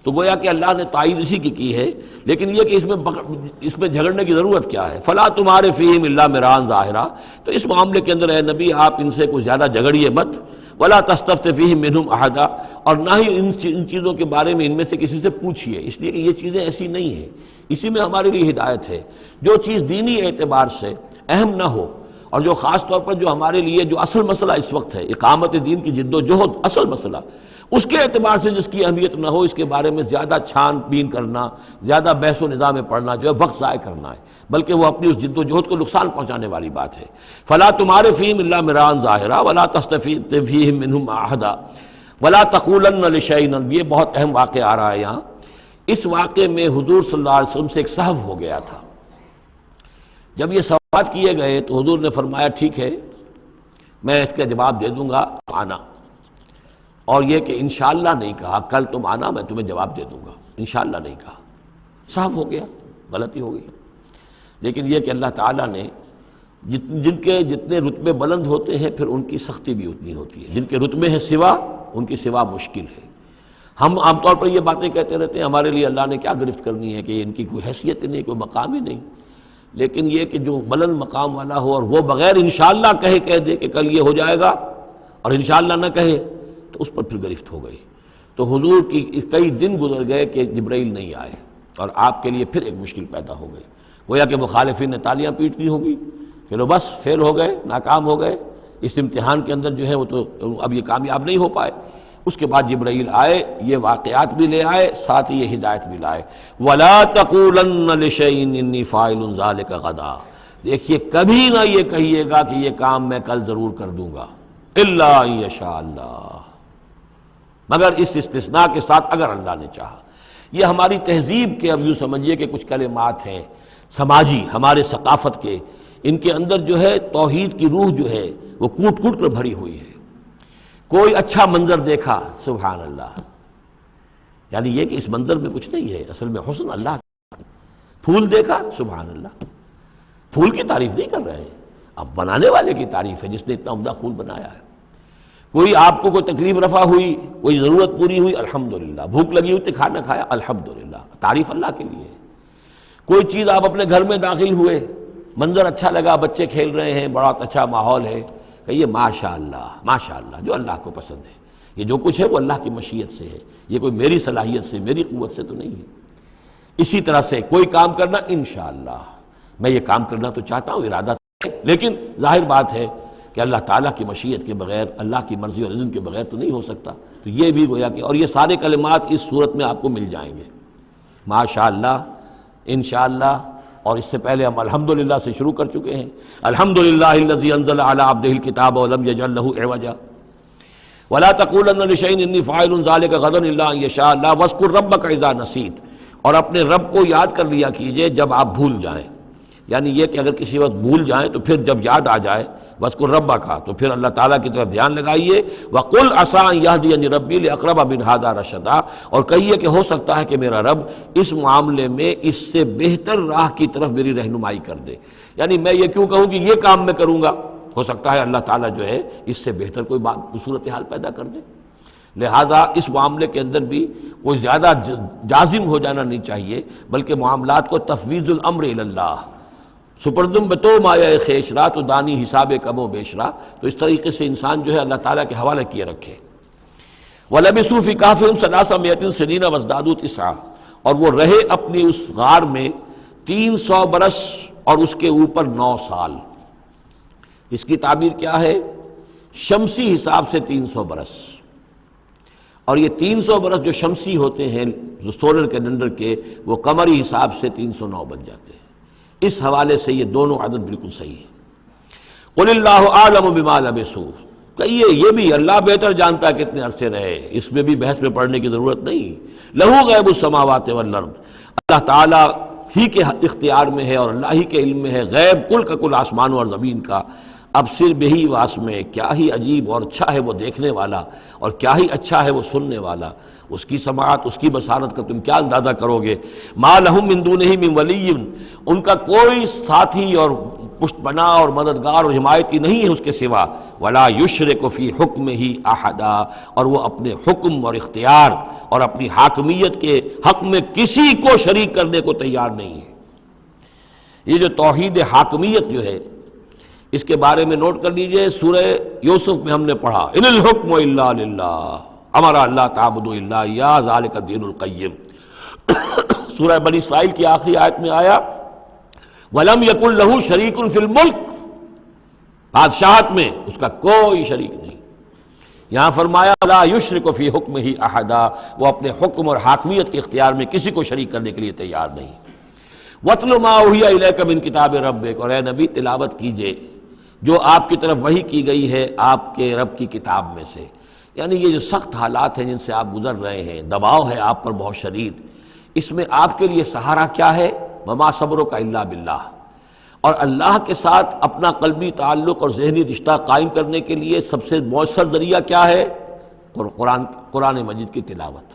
تو گویا کہ اللہ نے تائید اسی کی ہے، لیکن یہ کہ اس میں جھگڑنے کی ضرورت کیا ہے؟ فلا تمہارے فیہم الا مران ظاہرا، تو اس معاملے کے اندر اے نبی آپ ان سے کچھ زیادہ جھگڑیے مت۔ ولا تستفت فیہم منہم احدا، اور نہ ہی ان چیزوں کے بارے میں ان میں سے کسی سے پوچھیے، اس لیے کہ یہ چیزیں ایسی نہیں ہیں، اسی میں ہمارے لیے ہدایت ہے۔ جو چیز دینی اعتبار سے اہم نہ ہو، اور جو خاص طور پر جو ہمارے لیے جو اصل مسئلہ اس وقت ہے، اقامت دین کی جد و جہد اصل مسئلہ، اس کے اعتبار سے جس کی اہمیت نہ ہو، اس کے بارے میں زیادہ چھان بین کرنا، زیادہ بحث و نظام میں پڑھنا جو ہے وقت ضائع کرنا ہے، بلکہ وہ اپنی اس جد و جہد کو نقصان پہنچانے والی بات ہے۔ فلا تمہارے فیہم الا مران ظاہرا ولا تستفت فیہم منہم احدا ولا تقولن لشیء، یہ بہت اہم واقعہ آ رہا ہے یہاں۔ اس واقعے میں حضور صلی اللہ علیہ وسلم سے ایک سہو ہو گیا تھا۔ جب یہ سوالات کیے گئے تو حضور نے فرمایا ٹھیک ہے میں اس کا جواب دے دوں گا، آنا۔ اور یہ کہ انشاءاللہ نہیں کہا، کل تم آنا میں تمہیں جواب دے دوں گا، انشاءاللہ نہیں کہا، صاف ہو گیا، غلطی ہو گئی۔ لیکن یہ کہ اللہ تعالیٰ نے جن کے جتنے رتبے بلند ہوتے ہیں پھر ان کی سختی بھی اتنی ہوتی ہے، جن کے رتبے ہیں سوا، ان کی سوا مشکل ہے۔ ہم عام طور پر یہ باتیں کہتے رہتے ہیں ہمارے لیے اللہ نے کیا گرفت کرنی ہے کہ ان کی کوئی حیثیت ہی نہیں، کوئی مقام ہی نہیں، لیکن یہ کہ جو بلند مقام والا ہو اور وہ بغیر انشاءاللہ کہہ دے کہ کل یہ ہو جائے گا اور انشاءاللہ نہ کہے تو اس پر پھر گرفت ہو گئی۔ تو حضور کی کئی دن گزر گئے کہ جبرائیل نہیں آئے، اور آپ کے لیے پھر ایک مشکل پیدا ہو گئی، گویا کہ مخالفین نے تالیاں پیٹ دی ہوگی، پھر وہ بس فیل ہو گئے، ناکام ہو گئے اس امتحان کے اندر جو ہے، وہ تو اب یہ کامیاب نہیں ہو پائے۔ اس کے بعد جبرائیل آئے، یہ واقعات بھی لے آئے، ساتھ ہی یہ ہدایت بھی لائے۔ وَلَا تَقُولَنَّ لِشَيْءٍ إِنِّي فَاعِلٌ ذَلِكَ غَدًا، دیکھیے کبھی نہ یہ کہیے گا کہ یہ کام میں کل ضرور کر دوں گا، إِلَّا أَن يَشَاءَ اللَّهُ، مگر اس استثناء کے ساتھ اگر اللہ نے چاہا۔ یہ ہماری تہذیب کے، اب یوں سمجھیے کہ کچھ کلمات ہیں سماجی، ہمارے ثقافت کے، ان کے اندر جو ہے توحید کی روح جو ہے وہ کوٹ کوٹ کر بھری ہوئی ہے۔ کوئی اچھا منظر دیکھا، سبحان اللہ، یعنی یہ کہ اس منظر میں کچھ نہیں ہے، اصل میں حسن اللہ کا۔ پھول دیکھا، سبحان اللہ، پھول کی تعریف نہیں کر رہے ہیں، اب بنانے والے کی تعریف ہے جس نے اتنا عمدہ پھول بنایا ہے۔ کوئی آپ کو کوئی تکلیف رفع ہوئی، کوئی ضرورت پوری ہوئی، الحمدللہ، بھوک لگی ہوئی تو کھانا کھایا، الحمدللہ، تعریف اللہ کے لیے۔ کوئی چیز آپ اپنے گھر میں داخل ہوئے، منظر اچھا لگا، بچے کھیل رہے ہیں، بڑا اچھا ماحول ہے، کہیے ماشاء اللہ، جو اللہ کو پسند ہے، یہ جو کچھ ہے وہ اللہ کی مشیت سے ہے، یہ کوئی میری صلاحیت سے، میری قوت سے تو نہیں ہے۔ اسی طرح سے کوئی کام کرنا، انشاءاللہ میں یہ کام کرنا تو چاہتا ہوں، ارادہ ہے، لیکن ظاہر بات ہے کہ اللہ تعالیٰ کی مشیت کے بغیر، اللہ کی مرضی اور اذن کے بغیر تو نہیں ہو سکتا۔ تو یہ بھی گویا کہ، اور یہ سارے کلمات اس صورت میں آپ کو مل جائیں گے، ماشاءاللہ، انشاءاللہ، اور اس سے پہلے ہم الحمدللہ سے شروع کر چکے ہیں۔ الحمدللہ الذی انزل علی عبدہ الکتاب ولم یجعل لہ عوجا ولا تقولن لشیء انی فاعل ذلک غدا الا ان یشاء اللہ واذکر ربک اذا نسیت، اور اپنے رب کو یاد کر لیا کیجئے جب آپ بھول جائیں، یعنی یہ کہ اگر کسی وقت بھول جائیں تو پھر جب یاد آ جائے وَاذْكُرْ رَبَّكَ، تو پھر اللہ تعالیٰ کی طرف دھیان لگائیے۔ وَقُلْ عَسَىٰ أَن يَهْدِيَنِ رَبِّي لِأَقْرَبَ مِنْ هَٰذَا رَشَدًا، اور کہیے کہ ہو سکتا ہے کہ میرا رب اس معاملے میں اس سے بہتر راہ کی طرف میری رہنمائی کر دے، یعنی میں یہ کیوں کہوں کہ یہ کام میں کروں گا، ہو سکتا ہے اللہ تعالیٰ جو ہے اس سے بہتر کوئی صورتحال پیدا کر دے۔ لہذا اس معاملے کے اندر بھی کوئی زیادہ جازم ہو جانا نہیں چاہیے، بلکہ معاملات کو تفویض الامر الی اللہ، سپردم بتو مایا خیشرا تو دانی حساب کم و بیشرا، تو اس طریقے سے انسان جو ہے اللہ تعالیٰ کے حوالے کیے رکھے۔ وَلَبِثُوا فِي كَهْفِهِمْ ثَلَاثَمِائَةٍ سِنِينَ وَازْدَادُوا تِسْعًا، اور وہ رہے اپنی اس غار میں 300 برس اور اس کے اوپر 9 سال۔ اس کی تعبیر کیا ہے؟ شمسی حساب سے 300 برس، اور یہ 300 برس جو شمسی ہوتے ہیں جو سولر کیلنڈر کے، وہ قمری حساب سے 309 بن جاتے ہیں۔ اس حوالے سے یہ دونوں عدد بالکل صحیح ہے۔ قُلِ اللَّهُ أَعْلَمُ بِمَا لَبِثُوا، کہیے یہ بھی اللہ بہتر جانتا ہے کتنے عرصے رہے، اس میں بھی بحث میں پڑھنے کی ضرورت نہیں۔ لَهُ غَيْبُ السَّمَاوَاتِ وَالْأَرْضِ، اللہ تعالیٰ ہی کے اختیار میں ہے اور اللہ ہی کے علم میں ہے غیب کل کا کل آسمانوں اور زمین کا۔ اب صرف بہی واس میں، کیا ہی عجیب اور اچھا ہے وہ دیکھنے والا، اور کیا ہی اچھا ہے وہ سننے والا، اس کی سماعت، اس کی بصارت کا تم کیا اندازہ کرو گے۔ ما لہم من دونہ من ولی، ان کا کوئی ساتھی اور پشت پناہ اور مددگار اور حمایتی نہیں ہے اس کے سوا۔ ولا یشرک فی حکمہ احدا، اور وہ اپنے حکم اور اختیار اور اپنی حاکمیت کے حق میں کسی کو شریک کرنے کو تیار نہیں ہے۔ یہ جو توحید حاکمیت جو ہے، اس کے بارے میں نوٹ کر لیجئے، سورہ یوسف میں ہم نے پڑھا ان الحکم الا للہ امر اللہ تعبدوا الا ایاہ ذالک الدین القیم۔ سورہ بنی اسرائیل کی آخری آیت میں آیا وَلَمْ يَكُنْ لَهُ شَرِيكٌ فِي الْمُلْكِ، بادشاہت میں اس کا کوئی شریک نہیں۔ یہاں فرمایا لَا يُشْرِكُ فِي حُكْمِهِ أَحَدًا، وہ اپنے حکم اور حاکمیت کے اختیار میں کسی کو شریک کرنے کے لیے تیار نہیں۔ وَاتْلُ مَا أُوحِيَ إِلَيْكَ مِن كِتَابِ رَبِّكَ، اور اے نبی تلاوت کیجئے جو آپ کی طرف وحی کی گئی ہے آپ کے رب کی کتاب میں سے، یعنی یہ جو سخت حالات ہیں جن سے آپ گزر رہے ہیں، دباؤ ہے آپ پر بہت شدید، اس میں آپ کے لیے سہارا کیا ہے؟ وما صبرک الا باللہ، اور اللہ کے ساتھ اپنا قلبی تعلق اور ذہنی رشتہ قائم کرنے کے لیے سب سے مؤثر ذریعہ کیا ہے؟ قرآن مجید کی تلاوت۔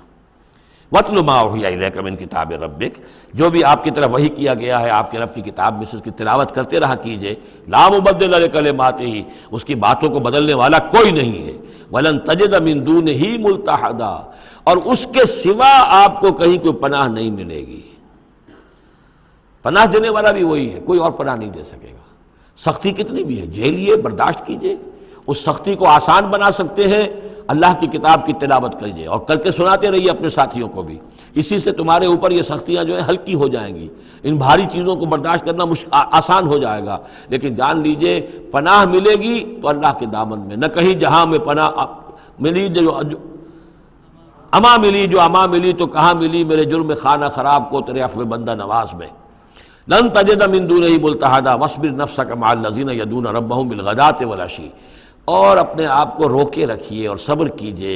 وَاتْلُ مَا أُوحِيَ إِلَيْكَ مِن كِتَابِ رَبِّكَ، جو بھی آپ کی طرف وحی کیا گیا ہے آپ کے رب کی کتاب میں سے، اس کی تلاوت کرتے رہا کیجئے۔ لا مبدل لکلماتہ، اس کی باتوں کو بدلنے والا کوئی نہیں ہے۔ وَلَن تَجِدَ مِن دُونِهِ مُلْتَحَدًا، اور اس کے سوا آپ کو کہیں کوئی پناہ نہیں ملے گی۔ پناہ دینے والا بھی وہی ہے، کوئی اور پناہ نہیں دے سکے گا۔ سختی کتنی بھی ہے جھیلیے، برداشت کیجئے، اس سختی کو آسان بنا سکتے ہیں اللہ کی کتاب کی تلاوت کریے اور کر کے سناتے رہیے اپنے ساتھیوں کو بھی، اسی سے تمہارے اوپر یہ سختیاں جو ہیں ہلکی ہو جائیں گی، ان بھاری چیزوں کو برداشت کرنا آسان ہو جائے گا۔ لیکن جان لیجئے پناہ ملے گی تو اللہ کے دامن میں، نہ کہیں جہاں میں پناہ ملی جو اما ملی تو کہاں ملی میرے جرم خانہ خراب کو تیرے عفو بندہ نواز میں۔ لن تجد من دونہ ملتحدا واصبر نفسک مع الذین یدعون ربہم بالغداۃ والعشی، اور اپنے آپ کو روکے رکھیے اور صبر کیجئے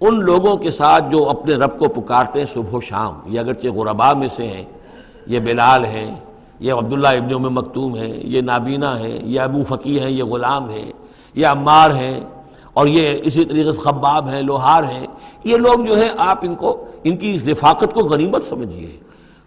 ان لوگوں کے ساتھ جو اپنے رب کو پکارتے ہیں صبح و شام۔ یہ اگرچہ غرباء میں سے ہیں، یہ بلال ہیں، یہ عبداللہ ابن ام مکتوم ہیں، یہ نابینا ہیں، یہ ابو فقی ہیں، یہ غلام ہیں، یہ عمار ہیں، اور یہ اسی طریقے سے خباب ہیں، لوہار ہیں، یہ لوگ جو ہیں آپ ان کی رفاقت کو غنیمت سمجھیے۔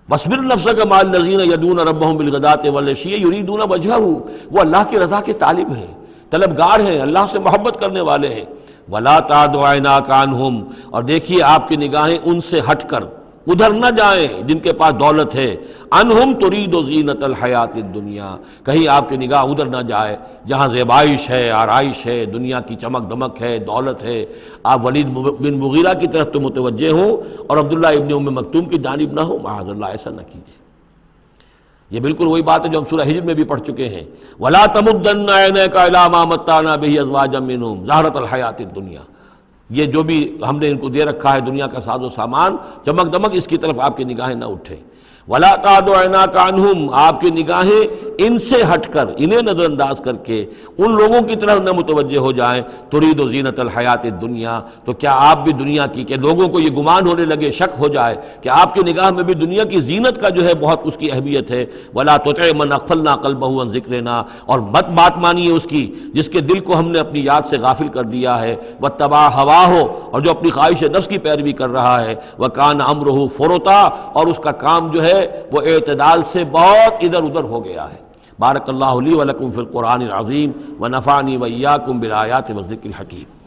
وَاصْبِرْ نَفْسَكَ مَعَ الَّذِينَ يَدْعُونَ رَبَّهُم بِالْغَدَاةِ وَالْعَشِيِّ يُرِيدُونَ وَجْهَهُ، وہ اللہ کی رضا کے طالب ہیں، طلبگار ہیں، اللہ سے محبت کرنے والے ہیں۔ وَلَا تَعْدُ عَيْنَاكَ عَنْهُمْ، اور دیکھیے آپ کی نگاہیں ان سے ہٹ کر، ادھر نہ جائیں جن کے پاس دولت ہے، انہم ترید زینت الحیات الدنیا، کہیں آپ کی نگاہ ادھر نہ جائے جہاں زیبائش ہے، آرائش ہے، دنیا کی چمک دمک ہے، دولت ہے۔ آپ ولید بن مغیرہ کی طرف تو متوجہ ہوں اور عبداللہ ابن ام مکتوم کی جانب نہ ہو، معاذ اللہ ایسا نہ کیجیے۔ یہ بالکل وہی بات ہے جو ہم سورہ ہجر میں بھی پڑھ چکے ہیں، وَلَا تَمُدَّنَّ عَيْنَيْكَ إِلَىٰ مَا مَتَّعْنَا بِهِ أَزْوَاجًا مِّنْهُمْ زَهْرَةَ الْحَيَاةِ الدُّنْيَا، یہ جو بھی ہم نے ان کو دے رکھا ہے دنیا کا ساز و سامان، چمک دمک، اس کی طرف آپ کی نگاہیں نہ اٹھیں۔ وَلَا تَعْدُ عَيْنَاكَ عَنْهُمْ، آپ کی نگاہیں ان سے ہٹ کر، انہیں نظر انداز کر کے ان لوگوں کی طرف نہ متوجہ ہو جائیں، ترید و زینت الحیات الدنیا، تو کیا آپ بھی دنیا کی، کہ لوگوں کو یہ گمان ہونے لگے، شک ہو جائے کہ آپ کی نگاہ میں بھی دنیا کی زینت کا جو ہے بہت اس کی اہمیت ہے۔ وَلَا تُطِعْ مَنْ أَغْفَلْنَا قَلْبَهُ عَنْ ذِكْرِنَا، اور مت بات مانیے اس کی جس کے دل کو ہم نے اپنی یاد سے غافل کر دیا ہے، وَاتَّبَعَ هَوَاهُ، اور جو اپنی خواہش نفس کی پیروی کر رہا ہے، وَكَانَ أَمْرُهُ فُرُطًا، اور اس کا کام جو ہے وہ اعتدال سے بہت ادھر ادھر ہو گیا ہے۔ بارک اللہ لی ولکم فی القرآن العظیم ونفعنی وإیاکم بالآیات والذکر الحکیم۔